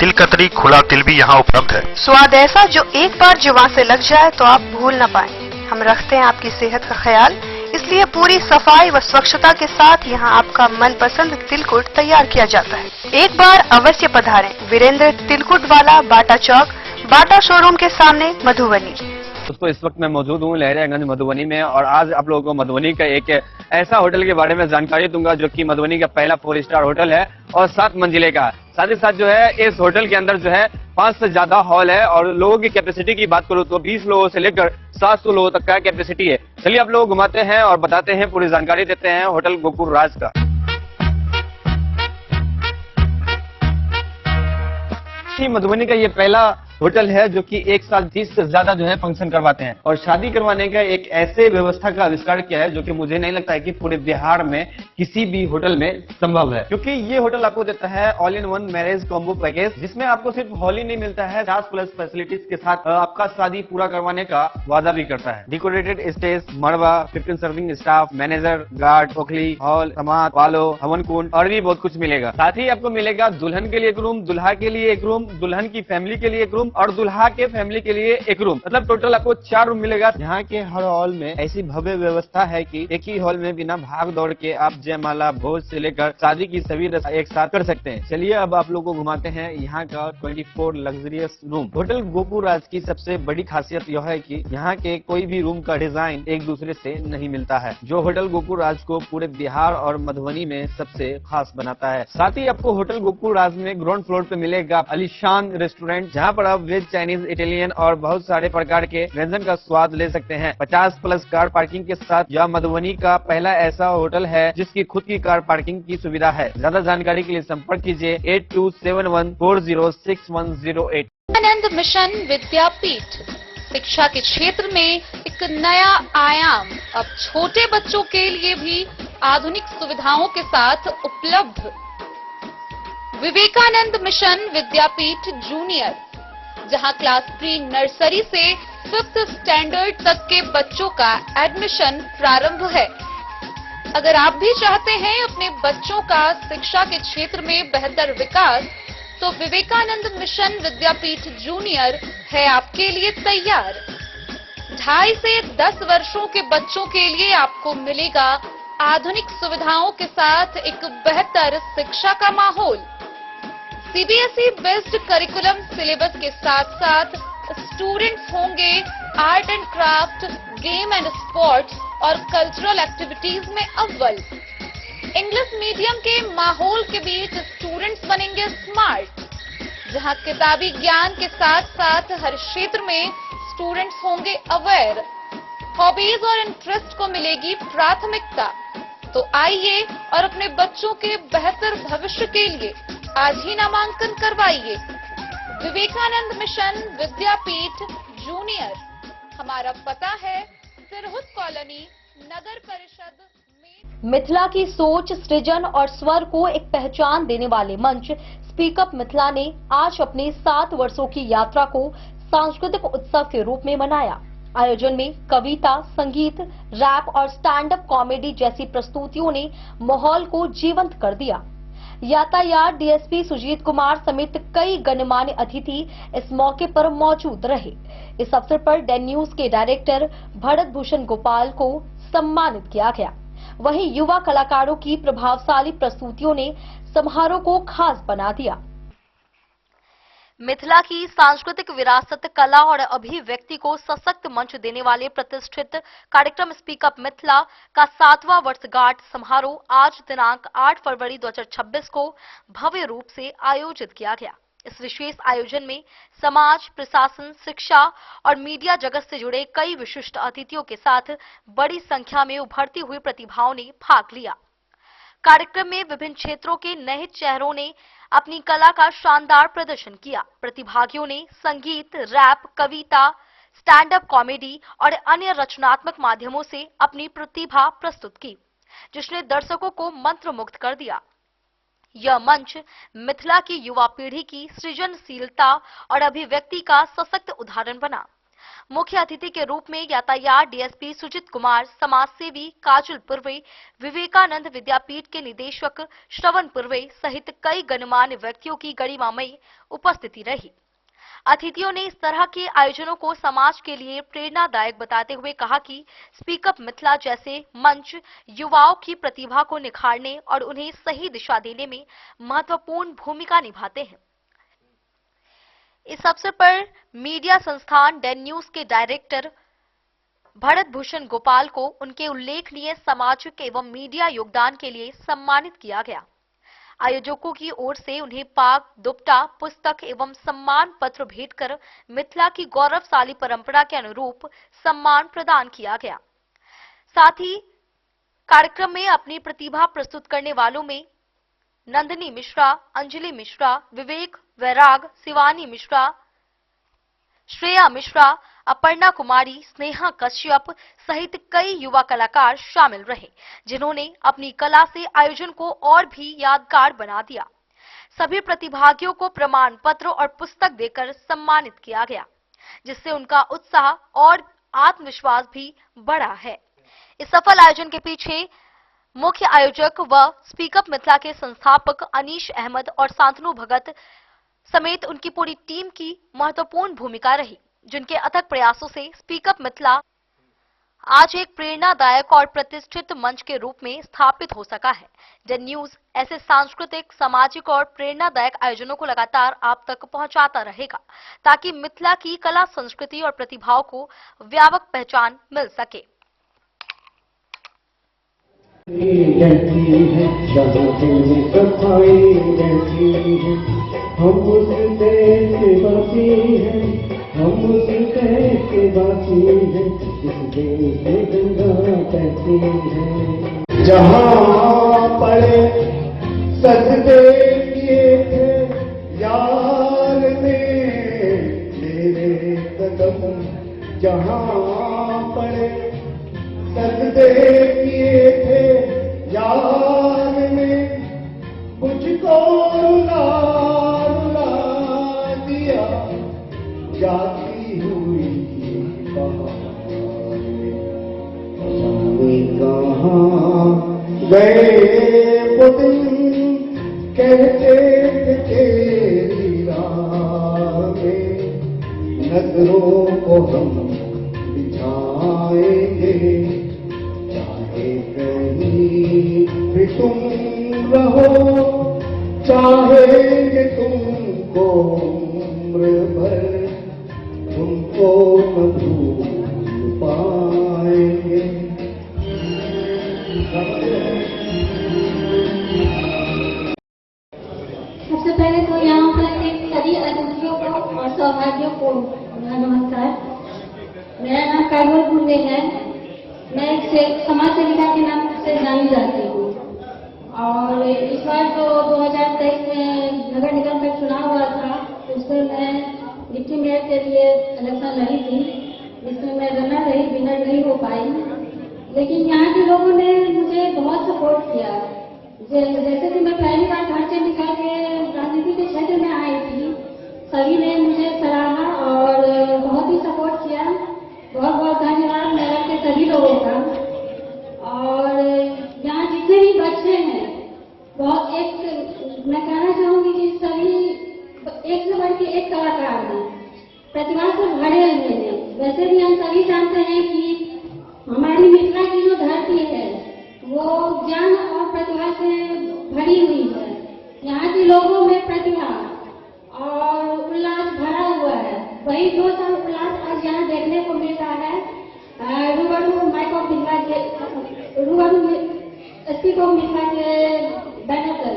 तिल कतरी, खुला तिल भी यहाँ उपलब्ध है। स्वाद ऐसा जो एक बार जुबान से लग जाए तो आप भूल न पाए। हम रखते हैं आपकी सेहत का ख्याल, इसलिए पूरी सफाई व स्वच्छता के साथ यहाँ आपका मनपसंद तिलकुट तैयार किया जाता है। एक बार अवश्य पधारें वीरेंद्र तिलकुट वाला, बाटा चौक, बाटा शोरूम के सामने, मधुबनी। दोस्तों, इस वक्त मैं मौजूद हूँ लहरियागंज मधुबनी में, और आज आप लोगों को मधुबनी का एक ऐसा होटल के बारे में जानकारी दूंगा जो कि मधुबनी का पहला 4 स्टार होटल है और 7 मंजिले का। साथ ही साथ जो है इस होटल के अंदर जो है 5 से ज्यादा हॉल है, और लोगों की कैपेसिटी की बात करूँ तो 20 लोगों से लेकर 700 लोगों तक का कैपेसिटी है। चलिए आप लोग घुमाते हैं और बताते हैं, पूरी जानकारी देते हैं होटल गोकुल राज का। मधुबनी का ये पहला होटल है जो कि एक साथ 30 से ज्यादा जो है फंक्शन करवाते हैं, और शादी करवाने का एक ऐसे व्यवस्था का आविष्कार किया है जो कि मुझे नहीं लगता है कि पूरे बिहार में किसी भी होटल में संभव है, क्योंकि ये होटल आपको देता है all in one marriage combo package, जिसमें आपको सिर्फ हॉल ही नहीं मिलता है, 50+ फैसिलिटीज के साथ आपका शादी पूरा करवाने का वादा भी करता है। डेकोरेटेड स्टेज, मड़वा, 15 सर्विंग स्टाफ, मैनेजर, गार्ड, ओखली, हॉल, समाज, वालो, हवन कुंड और भी बहुत कुछ मिलेगा। साथ ही आपको मिलेगा दुल्हन के लिए एक रूम, दुल्हा के लिए एक रूम, दुल्हन की फैमिली के लिए एक रूम और दुल्हा के फैमिली के लिए एक रूम। मतलब टोटल आपको 4 रूम मिलेगा। यहाँ के हर हॉल में ऐसी भव्य व्यवस्था है कि एक ही हॉल में बिना भाग दौड़ के आप जयमाला, भोज से लेकर शादी की सभी रस्म एक साथ कर सकते हैं। चलिए अब आप लोगों को घुमाते हैं यहाँ का 24 लग्जरियस रूम। होटल गोकुल राज की सबसे बड़ी खासियत यह है कि यहाँ के कोई भी रूम का डिजाइन एक दूसरे से नहीं मिलता है, जो होटल गोकुल राज को पूरे बिहार और मधुबनी में सबसे खास बनाता है। साथ ही आपको होटल गोकुल राज में ग्राउंड फ्लोर पे मिलेगा आलीशान रेस्टोरेंट, जहाँ पर आप वेज, चाइनीज, इटालियन और बहुत सारे प्रकार के व्यंजन का स्वाद ले सकते हैं। 50+ कार पार्किंग के साथ यह मधुबनी का पहला ऐसा होटल है जिसकी खुद की कार पार्किंग की सुविधा है। ज्यादा जानकारी के लिए संपर्क कीजिए 8271406108। आनंद मिशन विद्यापीठ शिक्षा के क्षेत्र में एक नया आयाम अब छोटे बच्चों के लिए भी आधुनिक सुविधाओं के साथ उपलब्ध। विवेकानंद मिशन विद्यापीठ जूनियर, जहां क्लास प्री नर्सरी से 5th स्टैंडर्ड तक के बच्चों का एडमिशन प्रारंभ है। अगर आप भी चाहते हैं अपने बच्चों का शिक्षा के क्षेत्र में बेहतर विकास, तो विवेकानंद मिशन विद्यापीठ जूनियर है आपके लिए तैयार। 2.5 से 10 वर्षों के बच्चों के लिए आपको मिलेगा आधुनिक सुविधाओं के साथ एक बेहतर शिक्षा का माहौल। सीबीएसई बेस्ड करिकुलम सिलेबस के साथ साथ स्टूडेंट्स होंगे art and craft, game and sports और कल्चरल एक्टिविटीज में अव्वल। इंग्लिश मीडियम के माहौल के बीच स्टूडेंट्स बनेंगे स्मार्ट, जहां किताबी ज्ञान के साथ साथ हर क्षेत्र में स्टूडेंट्स होंगे अवेयर। हॉबीज और इंटरेस्ट को मिलेगी प्राथमिकता। तो आइए और अपने बच्चों के बेहतर भविष्य के लिए आज ही नामांकन करवाइए। विवेकानंद मिशन विद्यापीठ जूनियर, हमारा पता है सिरहुत कॉलोनी, नगर परिषद में। मिथिला की सोच, सृजन और स्वर को एक पहचान देने वाले मंच स्पीक अप मिथिला ने आज अपने 7 वर्षों की यात्रा को सांस्कृतिक उत्सव के रूप में मनाया। आयोजन में कविता, संगीत, रैप और स्टैंड अप कॉमेडी जैसी प्रस्तुतियों ने माहौल को जीवंत कर दिया। यातायात डीएसपी सुजीत कुमार समेत कई गणमान्य अतिथि इस मौके पर मौजूद रहे। इस अवसर पर डेन न्यूज के डायरेक्टर भरत भूषण गोपाल को सम्मानित किया गया। वहीं युवा कलाकारों की प्रभावशाली प्रस्तुतियों ने समारोह को खास बना दिया। मिथिला की सांस्कृतिक विरासत, कला और अभिव्यक्ति को सशक्त मंच देने वाले प्रतिष्ठित कार्यक्रम स्पीक अप मिथिला का 7वां वर्षगांठ समारोह आज दिनांक 8 फरवरी 2026 को भव्य रूप से आयोजित किया गया। इस विशेष आयोजन में समाज, प्रशासन, शिक्षा और मीडिया जगत से जुड़े कई विशिष्ट अतिथियों के साथ बड़ी संख्या में उभरती हुई प्रतिभाओं ने भाग लिया। कार्यक्रम में विभिन्न क्षेत्रों के नए चेहरों ने अपनी कला का शानदार प्रदर्शन किया। प्रतिभागियों ने संगीत, रैप, कविता, स्टैंड अप कॉमेडी और अन्य रचनात्मक माध्यमों से अपनी प्रतिभा प्रस्तुत की, जिसने दर्शकों को मंत्रमुग्ध कर दिया। यह मंच मिथिला की युवा पीढ़ी की सृजनशीलता और अभिव्यक्ति का सशक्त उदाहरण बना। मुख्य अतिथि के रूप में यातायात डीएसपी सुजित कुमार, समाजसेवी काजल पुरवे, विवेकानंद विद्यापीठ के निदेशक श्रवण पुरवे सहित कई गणमान्य व्यक्तियों की गरिमामयी उपस्थिति रही। अतिथियों ने इस तरह के आयोजनों को समाज के लिए प्रेरणादायक बताते हुए कहा कि स्पीक अप मिथिला जैसे मंच युवाओं की प्रतिभा को निखारने और उन्हें सही दिशा देने में महत्वपूर्ण भूमिका निभाते हैं। इस अवसर पर मीडिया संस्थान डेन न्यूज के डायरेक्टर भरत भूषण गोपाल को उनके उल्लेखनीय सामाजिक एवं मीडिया योगदान के लिए सम्मानित किया गया। आयोजकों की ओर से उन्हें पाग, दुपट्टा, पुस्तक एवं सम्मान पत्र भेंट कर मिथिला की गौरवशाली परंपरा के अनुरूप सम्मान प्रदान किया गया। साथ ही कार्यक्रम में अपनी प्रतिभा प्रस्तुत करने वालों में नंदिनी मिश्रा, अंजलि मिश्रा, विवेक वैराग, शिवानी मिश्रा, श्रेया मिश्रा, अपर्णा कुमारी, स्नेहा कश्यप सहित कई युवा कलाकार शामिल रहे, जिन्होंने अपनी कला से आयोजन को और भी यादगार बना दिया। सभी प्रतिभागियों को प्रमाण पत्र और पुस्तक देकर सम्मानित किया गया, जिससे उनका उत्साह और आत्मविश्वास भी बढ़ा है। इस सफल आयोजन के पीछे मुख्य आयोजक व स्पीक अप मिथिला के संस्थापक अनीश अहमद और शांतनु भगत समेत उनकी पूरी टीम की महत्वपूर्ण भूमिका रही, जिनके अथक प्रयासों से स्पीक अप मिथिला आज एक प्रेरणादायक और प्रतिष्ठित मंच के रूप में स्थापित हो सका है। डेन न्यूज ऐसे सांस्कृतिक, सामाजिक और प्रेरणादायक आयोजनों को लगातार आप तक पहुंचाता रहेगा, ताकि मिथिला की कला, संस्कृति और प्रतिभाओं को व्यापक पहचान मिल सके। हम उस देश के वासी हैं, हम उस देश के वासी हैं, इस देश में गंगा बहती है। जहाँ पड़े सजदे किए थे यार ने मेरे कदम, जहाँ पड़े सजदे किए थे यार ने मुझको रुला दिया, जाती हुई कहाँ गए वो दिन, कहते थे तेरी राह में नजरों को हम बिछाएंगे, चाहे कहीं भी तुम रहो, चाहेंगे तुमको उम्र भर, तुमको न भूल पाएंगे। सबसे पहले तो यहाँ पर एक सभी अतिथियों को और सौभाग्यों को नमस्कार। मेरा नाम काजल पुरवे है। मैं एक समाज सेविका के नाम से जानी जाती हूँ और इस बार तो 2023 में नगर निगम का चुनाव हुआ था, उसमें मैं डिप्टी मेयर के लिए इलेक्शन लड़ी थी, जिसमें मैं रनर रही, विनर नहीं हो पाई। लेकिन यहाँ के लोगों ने मुझे बहुत सपोर्ट किया। जैसे कि मैं पहली बार घर से निकल के राजनीति के क्षेत्र में आई थी, सभी ने मुझे सराहा और बहुत ही सपोर्ट किया। बहुत बहुत धन्यवाद नगर के सभी लोगों का। और यहाँ जितने भी बच्चे हैं, बहुत मैं कहना चाहूंगी कि सभी एक से बढ़ के एक कलाकार हैं, प्रतिभा से भरे हुए हैं। वैसे भी हम सभी जानते हैं कि हमारी मिथिला की जो धरती है वो ज्ञान और प्रतिभा से भरी हुई है। यहाँ के लोगों में प्रतिभा और उल्लास भरा हुआ है। वही जो सब उल्लास आज यहाँ देखने को मिल रहा है रूबरू माइक ऑफ मिथिला के रूबरू स्पीक ऑफ मिथिला के बैनर कर।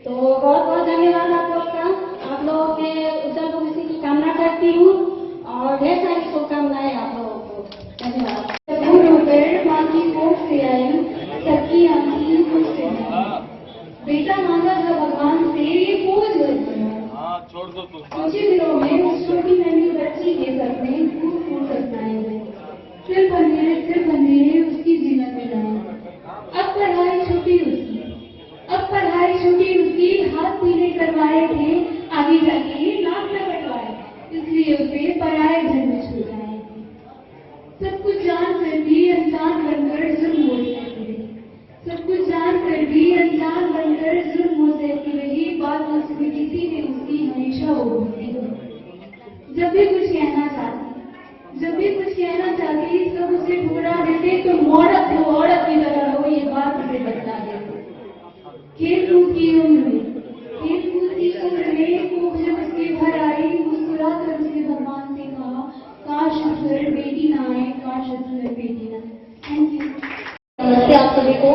तो बहुत बहुत धन्यवाद आप लोग का। आप लोगों के उज्जवल भविष्य की कामना करती हूँ और ढेर सारी शुभकामनाएं आप लोगों को। धन्यवाद। माँ की कोख से आई सबकी आंखें खुश से बेटा मांगा था भगवान से, ये पूज कुछ ही दिनों में उस छोटी नन्ही बच्ची के सपने उसे ठुकरा देते तो औरत की तरह हो, ये बात उसे बता देते। खेल कूद की उम्र में खूब जब उसके घर आई, मुस्कुरा कर उसने भगवान से कहा, काश उस घर बेटी ना आए, काश उस घर बेटी ना आए। Thank you. नमस्ते आप सभी को।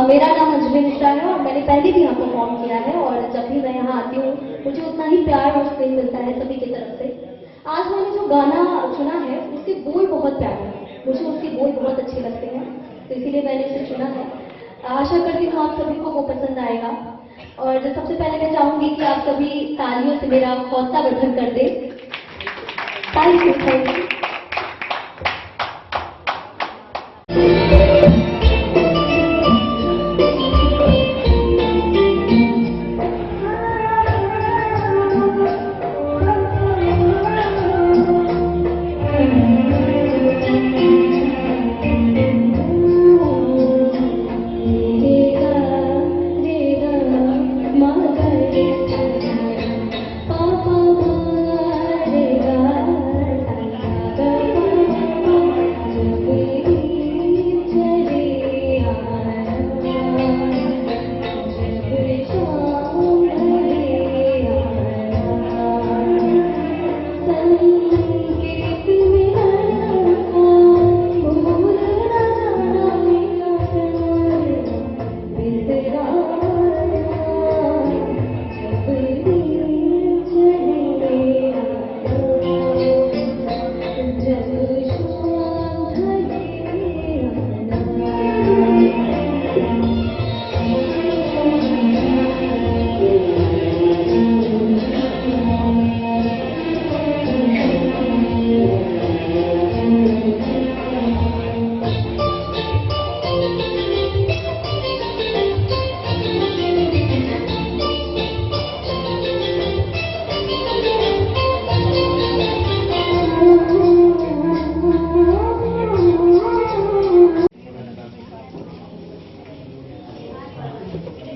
मेरा नाम अंजलि मिश्रा है और मैंने पहले भी यहाँ परफॉर्म किया है और जब भी मैं यहाँ आती हूँ मुझे उतना ही प्यार और स्नेह मिलता है सभी की तरफ से। आज मैंने जो गाना चुना है उसके बोल बहुत प्यारे हैं, मुझे उसके बोल बहुत अच्छे लगते हैं, तो इसीलिए मैंने इसे चुना है। आशा करती हूँ आप सभी को वो पसंद आएगा और सबसे पहले मैं चाहूंगी कि आप सभी तालियों से मेरा हौसला वर्धन कर दें। Thank you.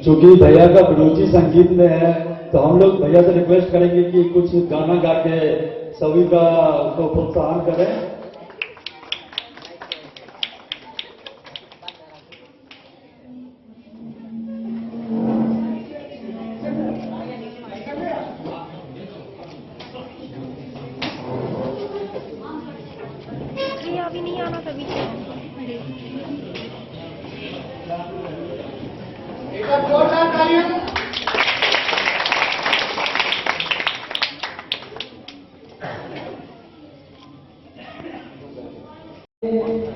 चूंकि भैया का रुचि संगीत में है तो हम लोग भैया से रिक्वेस्ट करेंगे कि कुछ गाना गा के सभी का को प्रोत्साहन करें। अभी नहीं आना कभी।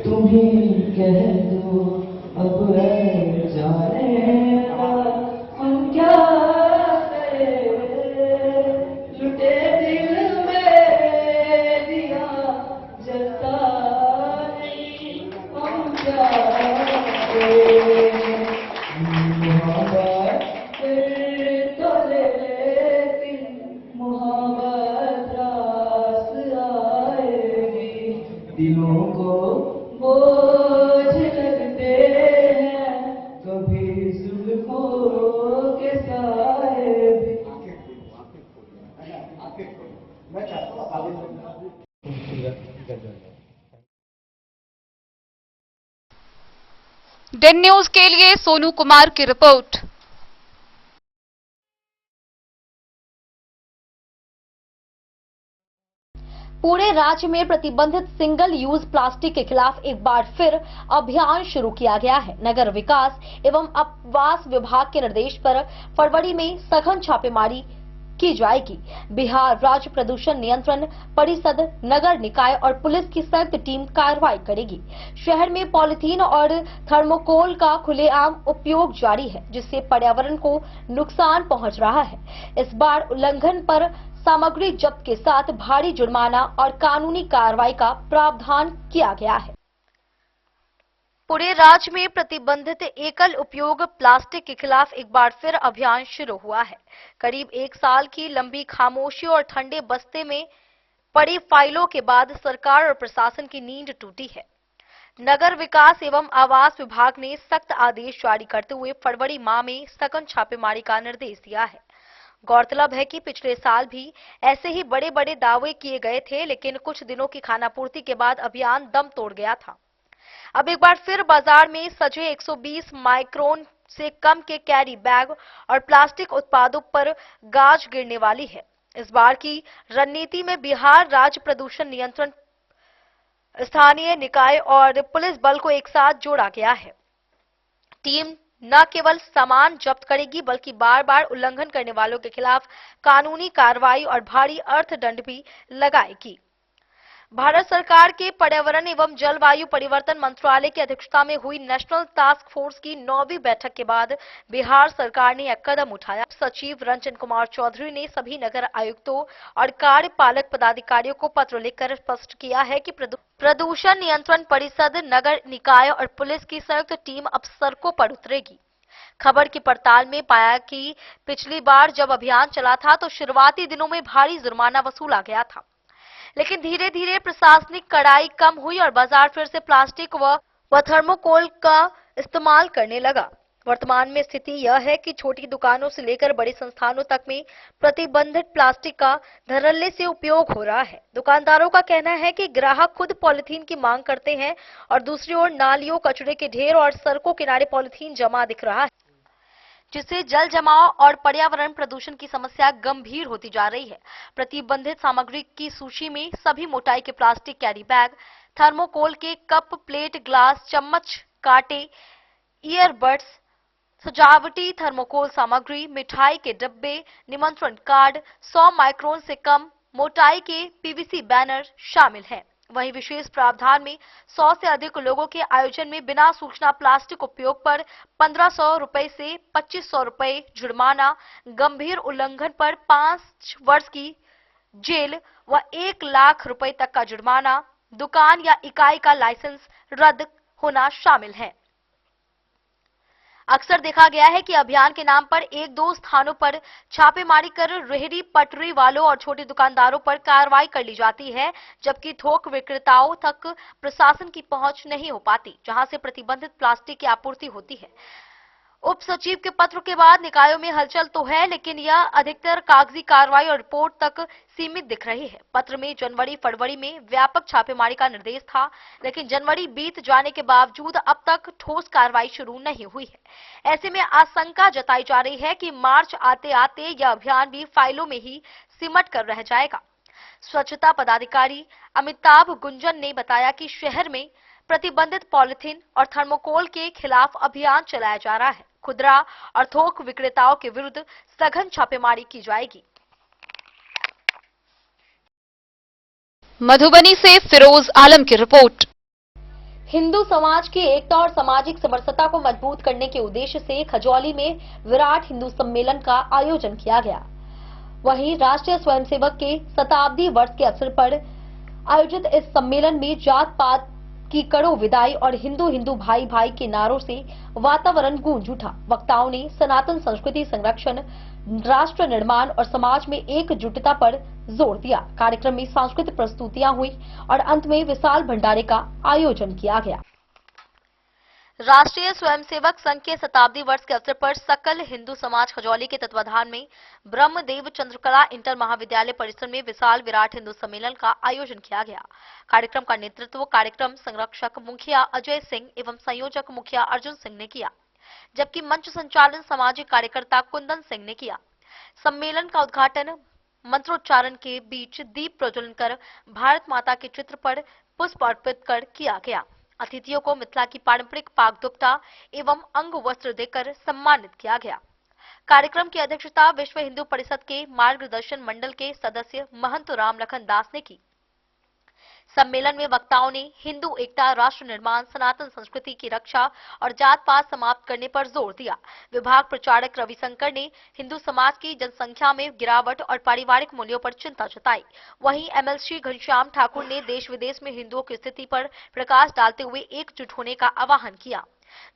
तुम्हें कह दो अब है जाने का, हम क्या करें, लुटे दिल में दिया जलता नहीं, हम क्या करें, मोहब्बत फिर तो लेकिन मोहब्बत रास आएगी, दिलों को बोझ लगते हैं कभी जुल्फों के साए भी। डेन न्यूज के लिए सोनू कुमार की रिपोर्ट। पूरे राज्य में प्रतिबंधित सिंगल यूज प्लास्टिक के खिलाफ एक बार फिर अभियान शुरू किया गया है। नगर विकास एवं आवास विभाग के निर्देश पर फरवरी में सघन छापेमारी की जाएगी। बिहार राज्य प्रदूषण नियंत्रण परिषद, नगर निकाय और पुलिस की संयुक्त टीम कार्रवाई करेगी। शहर में पॉलीथीन और थर्मोकोल का खुलेआम उपयोग जारी है, जिससे पर्यावरण को नुकसान पहुंच रहा है। इस बार उल्लंघन पर सामग्री जब्त के साथ भारी जुर्माना और कानूनी कार्रवाई का प्रावधान किया गया है। पूरे राज्य में प्रतिबंधित एकल उपयोग प्लास्टिक के खिलाफ एक बार फिर अभियान शुरू हुआ है। करीब एक साल की लंबी खामोशी और ठंडे बस्ते में पड़ी फाइलों के बाद सरकार और प्रशासन की नींद टूटी है। नगर विकास एवं आवास विभाग ने सख्त आदेश जारी करते हुए फरवरी माह में सघन छापेमारी का निर्देश दिया है। गौरतलब है कि पिछले साल भी ऐसे ही बड़े बड़े दावे किए गए थे, लेकिन कुछ दिनों की खानापूर्ति के बाद अभियान दम तोड़ गया था। अब एक बार फिर बाजार में सजे 120 माइक्रोन से कम के कैरी बैग और प्लास्टिक उत्पादों पर गाज गिरने वाली है। इस बार की रणनीति में बिहार राज्य प्रदूषण नियंत्रण, स्थानीय निकाय और पुलिस बल को एक साथ जोड़ा गया है। टीम न केवल सामान जब्त करेगी बल्कि बार बार उल्लंघन करने वालों के खिलाफ कानूनी कार्रवाई और भारी अर्थदंड भी लगाएगी। भारत सरकार के पर्यावरण एवं जलवायु परिवर्तन मंत्रालय की अध्यक्षता में हुई नेशनल टास्क फोर्स की 9वीं बैठक के बाद बिहार सरकार ने एक कदम उठाया। सचिव रंजन कुमार चौधरी ने सभी नगर आयुक्तों और कार्यपालक पदाधिकारियों को पत्र लिखकर स्पष्ट किया है कि प्रदूषण नियंत्रण परिषद, नगर निकाय और पुलिस की संयुक्त टीम अब सड़कों पर उतरेगी। खबर की पड़ताल में पाया कि पिछली बार जब अभियान चला था तो शुरुआती दिनों में भारी जुर्माना वसूला गया था, लेकिन धीरे धीरे प्रशासनिक कड़ाई कम हुई और बाजार फिर से प्लास्टिक व थर्मोकोल का इस्तेमाल करने लगा। वर्तमान में स्थिति यह है कि छोटी दुकानों से लेकर बड़े संस्थानों तक में प्रतिबंधित प्लास्टिक का धड़ल्ले से उपयोग हो रहा है। दुकानदारों का कहना है कि ग्राहक खुद पॉलिथीन की मांग करते हैं और दूसरी ओर नालियों, कचरे के ढेर और सड़कों किनारे पॉलिथीन जमा दिख रहा है, जिससे जल जमाव और पर्यावरण प्रदूषण की समस्या गंभीर होती जा रही है। प्रतिबंधित सामग्री की सूची में सभी मोटाई के प्लास्टिक कैरी बैग, थर्मोकोल के कप, प्लेट, ग्लास, चम्मच, कांटे, ईयरबड्स, सजावटी थर्मोकोल सामग्री, मिठाई के डब्बे, निमंत्रण कार्ड, 100 माइक्रोन से कम मोटाई के पीवीसी बैनर शामिल हैं। वहीं विशेष प्रावधान में 100 से अधिक लोगों के आयोजन में बिना सूचना प्लास्टिक उपयोग पर 1500 रुपए से 2500 रुपए जुर्माना, गंभीर उल्लंघन पर 5 वर्ष की जेल व 1 लाख रुपए तक का जुर्माना, दुकान या इकाई का लाइसेंस रद्द होना शामिल है। अक्सर देखा गया है कि अभियान के नाम पर एक दो स्थानों पर छापेमारी कर रेहड़ी पटरी वालों और छोटे दुकानदारों पर कार्रवाई कर ली जाती है, जबकि थोक विक्रेताओं तक प्रशासन की पहुंच नहीं हो पाती, जहां से प्रतिबंधित प्लास्टिक की आपूर्ति होती है। उप सचिव के पत्र के बाद निकायों में हलचल तो है, लेकिन यह अधिकतर कागजी कार्रवाई और रिपोर्ट तक सीमित दिख रही है। पत्र में जनवरी फरवरी में व्यापक छापेमारी का निर्देश था, लेकिन जनवरी बीत जाने के बावजूद अब तक ठोस कार्रवाई शुरू नहीं हुई है। ऐसे में आशंका जताई जा रही है कि मार्च आते आते यह अभियान भी फाइलों में ही सिमट कर रह जाएगा। स्वच्छता पदाधिकारी अमिताभ गुंजन ने बताया कि शहर में प्रतिबंधित पॉलिथीन और थर्मोकोल के खिलाफ अभियान चलाया जा रहा है। खुदरा और थोक विक्रेताओं के विरुद्ध सघन छापेमारी की जाएगी। मधुबनी से फिरोज आलम की रिपोर्ट। हिंदू समाज की एकता और सामाजिक समरसता को मजबूत करने के उद्देश्य से खजौली में विराट हिंदू सम्मेलन का आयोजन किया गया। वहीं राष्ट्रीय स्वयंसेवक के शताब्दी वर्ष के अवसर पर आयोजित इस सम्मेलन में जात पात की कड़ो विदाई और हिंदू हिंदू भाई भाई के नारों से वातावरण गूंज उठा। वक्ताओं ने सनातन संस्कृति संरक्षण, राष्ट्र निर्माण और समाज में एकजुटता पर जोर दिया। कार्यक्रम में सांस्कृतिक प्रस्तुतियां हुई और अंत में विशाल भंडारे का आयोजन किया गया। राष्ट्रीय स्वयंसेवक संघ के शताब्दी वर्ष के अवसर पर सकल हिंदू समाज खजौली के तत्वाधान में ब्रह्मदेव चंद्रकला इंटर महाविद्यालय परिसर में विशाल विराट हिंदू सम्मेलन का आयोजन किया गया। कार्यक्रम का नेतृत्व कार्यक्रम संरक्षक मुखिया अजय सिंह एवं संयोजक मुखिया अर्जुन सिंह ने किया, जबकि मंच संचालन सामाजिक कार्यकर्ता कुंदन सिंह ने किया। सम्मेलन का उद्घाटन मंत्रोच्चारण के बीच दीप प्रज्वलन कर भारत माता के चित्र पर पुष्प अर्पित कर किया गया। अतिथियों को मिथिला की पारंपरिक पाक दुपट्टा एवं अंग वस्त्र देकर सम्मानित किया गया। कार्यक्रम की अध्यक्षता विश्व हिंदू परिषद के मार्गदर्शन मंडल के सदस्य महंत राम लखन दास ने की। सम्मेलन में वक्ताओं ने हिंदू एकता, राष्ट्र निर्माण, सनातन संस्कृति की रक्षा और जात पात समाप्त करने पर जोर दिया। विभाग प्रचारक रविशंकर ने हिंदू समाज की जनसंख्या में गिरावट और पारिवारिक मूल्यों पर चिंता जताई। वहीं एमएलसी घनश्याम ठाकुर ने देश विदेश में हिंदुओं की स्थिति पर प्रकाश डालते हुए एकजुट होने का आह्वान किया।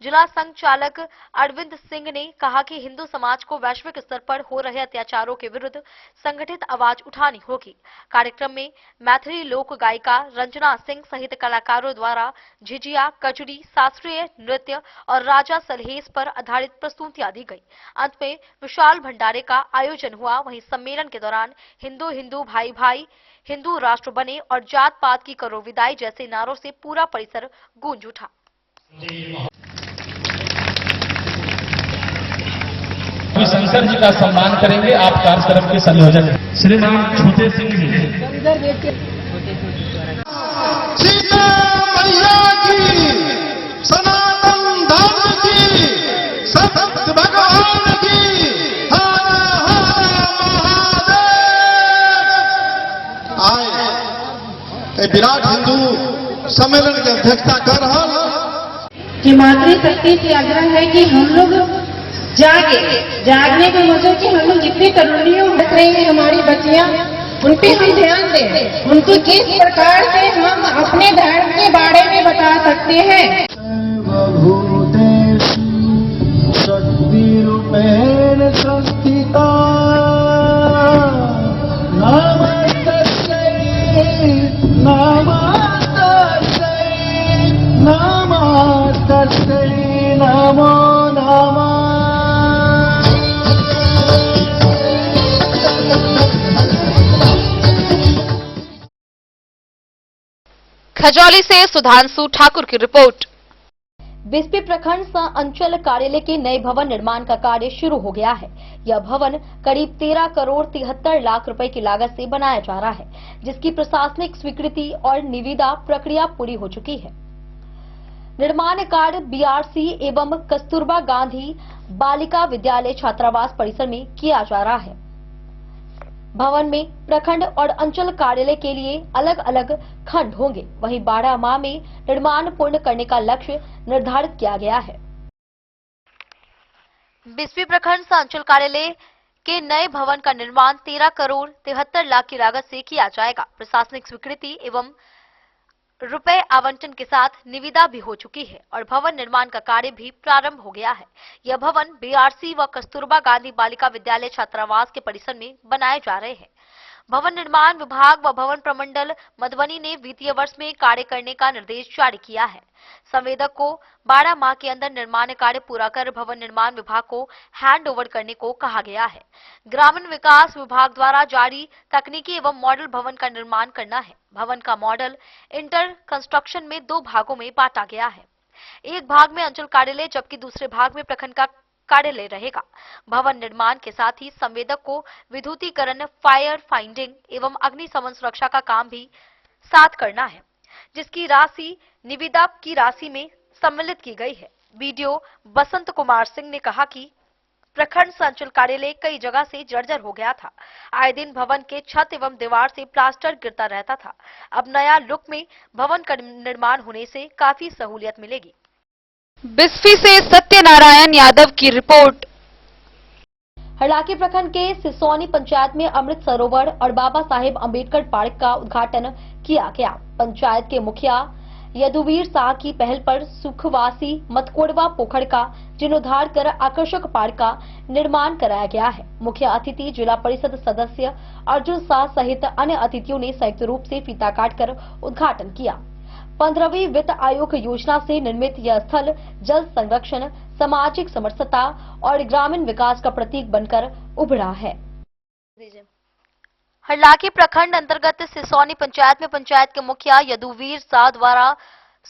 जिला संचालक अरविंद सिंह ने कहा कि हिंदू समाज को वैश्विक स्तर पर हो रहे अत्याचारों के विरुद्ध संगठित आवाज उठानी होगी। कार्यक्रम में मैथिली लोक गायिका रंजना सिंह सहित कलाकारों द्वारा झिझिया, कजरी, शास्त्रीय नृत्य और राजा सलहेस पर आधारित प्रस्तुतियां दी गई। अंत में विशाल भंडारे का आयोजन हुआ। वहीं सम्मेलन के दौरान हिंदू हिंदू भाई भाई, हिंदू राष्ट्र बने और जात पात की करो विदाई जैसे नारों से पूरा परिसर गूंज उठा। शंकर जी का सम्मान करेंगे। आप कार्यक्रम के संयोजक श्रीमान छोटे सिंह जी। सीता मैया की, सनातन धर्म की, सत्य भगवान की, हर हर महादेव। आए विराट हिंदू सम्मेलन की अध्यक्षता कर रहा कि मातृशक्ति से आग्रह है कि हम लोग जागने का मतलब कि हम लोग जितने करोड़ियों बच रही हैं हमारी बच्चियां, उन पे हम ध्यान दें, उनको किस प्रकार से हम अपने धर्म के बारे में बता सकते हैं। शक्ति रूपेण संस्थिता नमस्तस्यै नमो नमः। खजौली से सुधांशु ठाकुर की रिपोर्ट। बिस्पी प्रखंड सह अंचल कार्यालय के नए भवन निर्माण का कार्य शुरू हो गया है। यह भवन करीब 13 करोड़ 73 लाख रुपए की लागत से बनाया जा रहा है, जिसकी प्रशासनिक स्वीकृति और निविदा प्रक्रिया पूरी हो चुकी है। निर्माण कार्य बीआरसी एवं कस्तूरबा गांधी बालिका विद्यालय छात्रावास परिसर में किया जा रहा है। भवन में प्रखंड और अंचल कार्यालय के लिए अलग अलग खंड होंगे। वहीं 12 माह में निर्माण पूर्ण करने का लक्ष्य निर्धारित किया गया है। बिस्पी प्रखंड सह अंचल कार्यालय के नए भवन का निर्माण 13 करोड़ 73 लाख की लागत से किया जाएगा। प्रशासनिक स्वीकृति एवं रुपए आवंटन के साथ निविदा भी हो चुकी है और भवन निर्माण का कार्य भी प्रारंभ हो गया है। यह भवन बीआरसी व कस्तूरबा गांधी बालिका विद्यालय छात्रावास के परिसर में बनाए जा रहे हैं। भवन निर्माण विभाग व भवन प्रमंडल मधुबनी ने वित्तीय वर्ष में कार्य करने का निर्देश जारी किया है। संवेदक को 12 माह के अंदर निर्माण कार्य पूरा कर भवन निर्माण विभाग को हैंड ओवर करने को कहा गया है। ग्रामीण विकास विभाग द्वारा जारी तकनीकी एवं मॉडल भवन का निर्माण करना है। भवन का मॉडल इंटर कंस्ट्रक्शन में 2 भागों में बांटा गया है। एक भाग में अंचल कार्यालय जबकि दूसरे भाग में प्रखंड का कार्यालय रहेगा। भवन निर्माण के साथ ही संवेदक को विद्युतीकरण, फायर फाइंडिंग एवं अग्निशमन सुरक्षा का काम भी साथ करना है, जिसकी राशि निविदा की राशि में सम्मिलित की गई है। बीडीओ बसंत कुमार सिंह ने कहा कि प्रखंड अंचल कार्यालय कई जगह से जर्जर हो गया था। आए दिन भवन के छत एवं दीवार से प्लास्टर गिरता रहता था। अब नया लुक में भवन का निर्माण होने से काफी सहूलियत मिलेगी। बिस्फी से सत्यनारायण यादव की रिपोर्ट। हरलाखी प्रखंड के सिसोनी पंचायत में अमृत सरोवर और बाबा साहेब अंबेडकर पार्क का उद्घाटन किया गया। पंचायत के मुखिया यदुवीर शाह की पहल पर सुखवासी मतकोड़वा पोखर का जीर्णोद्धार कर आकर्षक पार्क का निर्माण कराया गया है। मुख्य अतिथि जिला परिषद सदस्य अर्जुन शाह सहित अन्य अतिथियों ने संयुक्त रूप से फीता काटकर उद्घाटन किया। 15वीं वित्त आयोग योजना से निर्मित यह स्थल जल संरक्षण, सामाजिक समरसता और ग्रामीण विकास का प्रतीक बनकर उभरा है। हरलाखी प्रखंड अंतर्गत सिसोनी पंचायत में पंचायत के मुखिया यदुवीर शाह द्वारा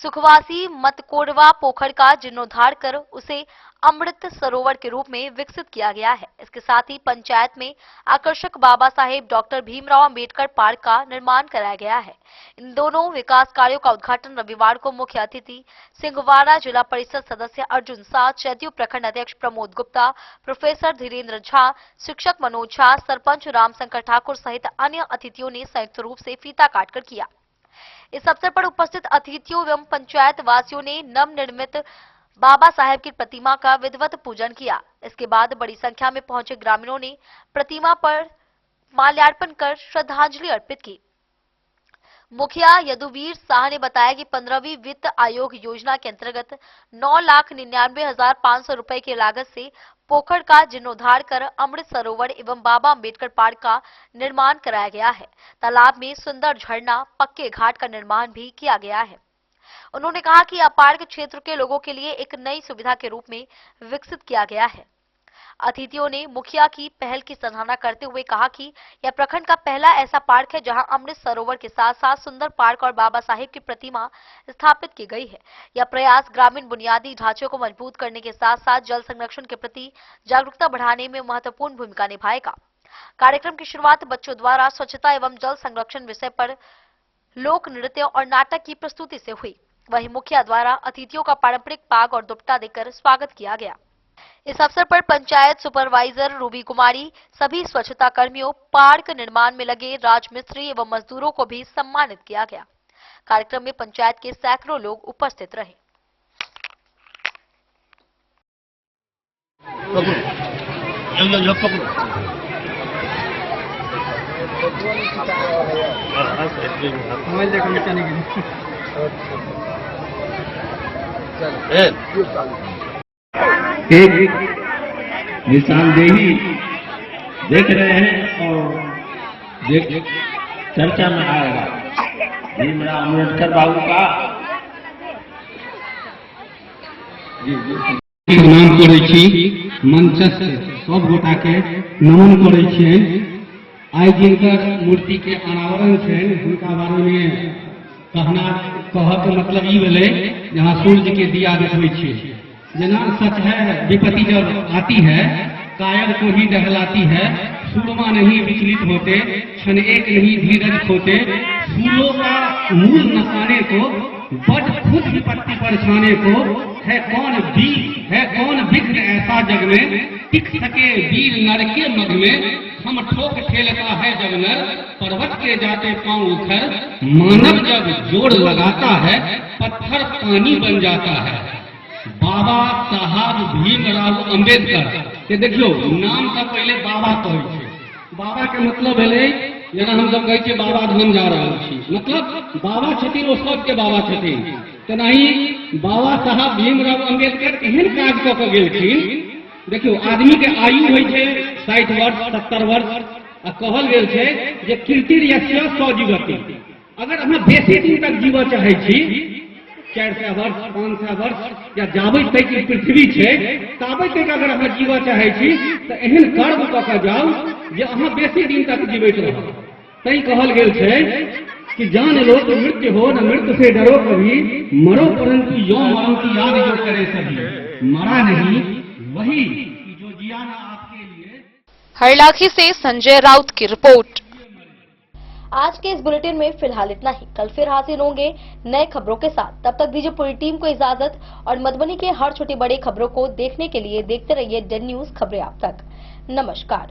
सुखवासी मतकोड़वा पोखर का जीर्णोद्धार कर उसे अमृत सरोवर के रूप में विकसित किया गया है। इसके साथ ही पंचायत में आकर्षक बाबा साहेब डॉक्टर भीमराव अंबेडकर पार्क का निर्माण कराया गया है। इन दोनों विकास कार्यों का उद्घाटन रविवार को मुख्य अतिथि सिंहवाड़ा जिला परिषद सदस्य अर्जुन शाह, जदयू प्रखंड अध्यक्ष प्रमोद गुप्ता, प्रोफेसर धीरेन्द्र झा, शिक्षक मनोज झा, सरपंच रामशंकर ठाकुर सहित अन्य अतिथियों ने संयुक्त रूप से फीता काटकर किया। इस अवसर पर उपस्थित अतिथियों एवं पंचायत वासियों ने नवनिर्मित बाबा साहेब की प्रतिमा का विधिवत पूजन किया। इसके बाद बड़ी संख्या में पहुंचे ग्रामीणों ने प्रतिमा पर माल्यार्पण कर श्रद्धांजलि अर्पित की। मुखिया यदुवीर शाह ने बताया कि 15वीं वित्त आयोग योजना के अंतर्गत 9,99,500 रुपए की लागत से पोखर का जीर्णोद्धार कर अमृत सरोवर एवं बाबा अम्बेडकर पार्क का निर्माण कराया गया है। तालाब में सुंदर झरना, पक्के घाट का निर्माण भी किया गया है। उन्होंने कहा कि यह पार्क क्षेत्र के लोगों के लिए एक नई सुविधा के रूप में विकसित किया गया है। अतिथियों ने मुखिया की पहल की सराहना करते हुए कहा कि यह प्रखंड का पहला ऐसा पार्क है जहां अमृत सरोवर के साथ साथ सुंदर पार्क और बाबा साहेब की प्रतिमा स्थापित की गई है। यह प्रयास ग्रामीण बुनियादी ढांचे को मजबूत करने के साथ साथ जल संरक्षण के प्रति जागरूकता बढ़ाने में महत्वपूर्ण भूमिका निभाएगा। कार्यक्रम की शुरुआत बच्चों द्वारा स्वच्छता एवं जल संरक्षण विषय पर लोक नृत्य और नाटक की प्रस्तुति से हुई। वहीं मुखिया द्वारा अतिथियों का पारंपरिक पाग और दुपट्टा देकर स्वागत किया गया। इस अवसर पर पंचायत सुपरवाइजर रूबी कुमारी, सभी स्वच्छता कर्मियों, पार्क निर्माण में लगे राजमिस्त्री एवं मजदूरों को भी सम्मानित किया गया। कार्यक्रम में पंचायत के सैकड़ों लोग उपस्थित रहे। एक निशानदेही देख रहे हैं और चर्चा में आएगा भीमराव अम्बेडकर बाबू का नाम करै मंचस्थ सब गोटा के नमन करै छियनि। आइ जिनकर मूर्ति के अनावरण छै हुनका बारे में कहक मतलब ई भेलै जहाँ सूर्य के दिया देखबै छियै। जना सच है विपत्ति जब आती है कायर को ही दहलाती है, सूरमा नहीं विचलित होते, क्षण एक नहीं धीरज खोते, फूलों का मूल नसाने को बट खुद विपत्ति परछाने को, है कौन विघ्न ऐसा जग में, टिक सके वीर नर के मग में, हम ठोक ठेलता है जब नर, पर्वत के जाते पांव उखर, मानव जब जोड़ लगाता है पत्थर पानी बन जाता है। बाबा साहब भीमराव अम्बेडकर के देखियो नाम से पहले बाबा कहै छै। बाबा के मतलब भेलै जेना हम सब कहै छियै बाबा धाम जा रहल छी, मतलब बाबा छथिन ओ सबके बाबा छथिन। तेनाही बाबा साहब भीमराव अम्बेडकर एहन काज कऽ कऽ गेलखिन। देखियो आदमी के आयु होइ छै 60 वर्ष 70 वर्ष आ कहल गेल छै जे कीर्तिर्यस्य 100 जीवति। अगर अहाँ बेसी दिन तक जीवऽ चाहै छी 400 वर्ष 500 वर्ष या जाबै तक पृथ्वी छै ताबै तक अगर अहाँ जीवऽ चाहै छी तऽ एहन कर्म कऽ कऽ जाउ जे अहाँ बेसी दिन तक जीवैत रहब। तैं कहल गेल छै कि जान लो तो मृत्यु हो न मृत्यु से डरो कभी, मरो परंतु यो मरण की याद जो करे सभी, मरा नहीं वही जो जिया ना आपके लिए। हरलाखी से संजय राउत की रिपोर्ट। आज के इस बुलेटिन में फिलहाल इतना ही। कल फिर हाजिर होंगे नए खबरों के साथ। तब तक दीजिए पूरी टीम को इजाजत और मधुबनी के हर छोटी बड़ी खबरों को देखने के लिए देखते रहिए डेन न्यूज खबरें आप तक। नमस्कार।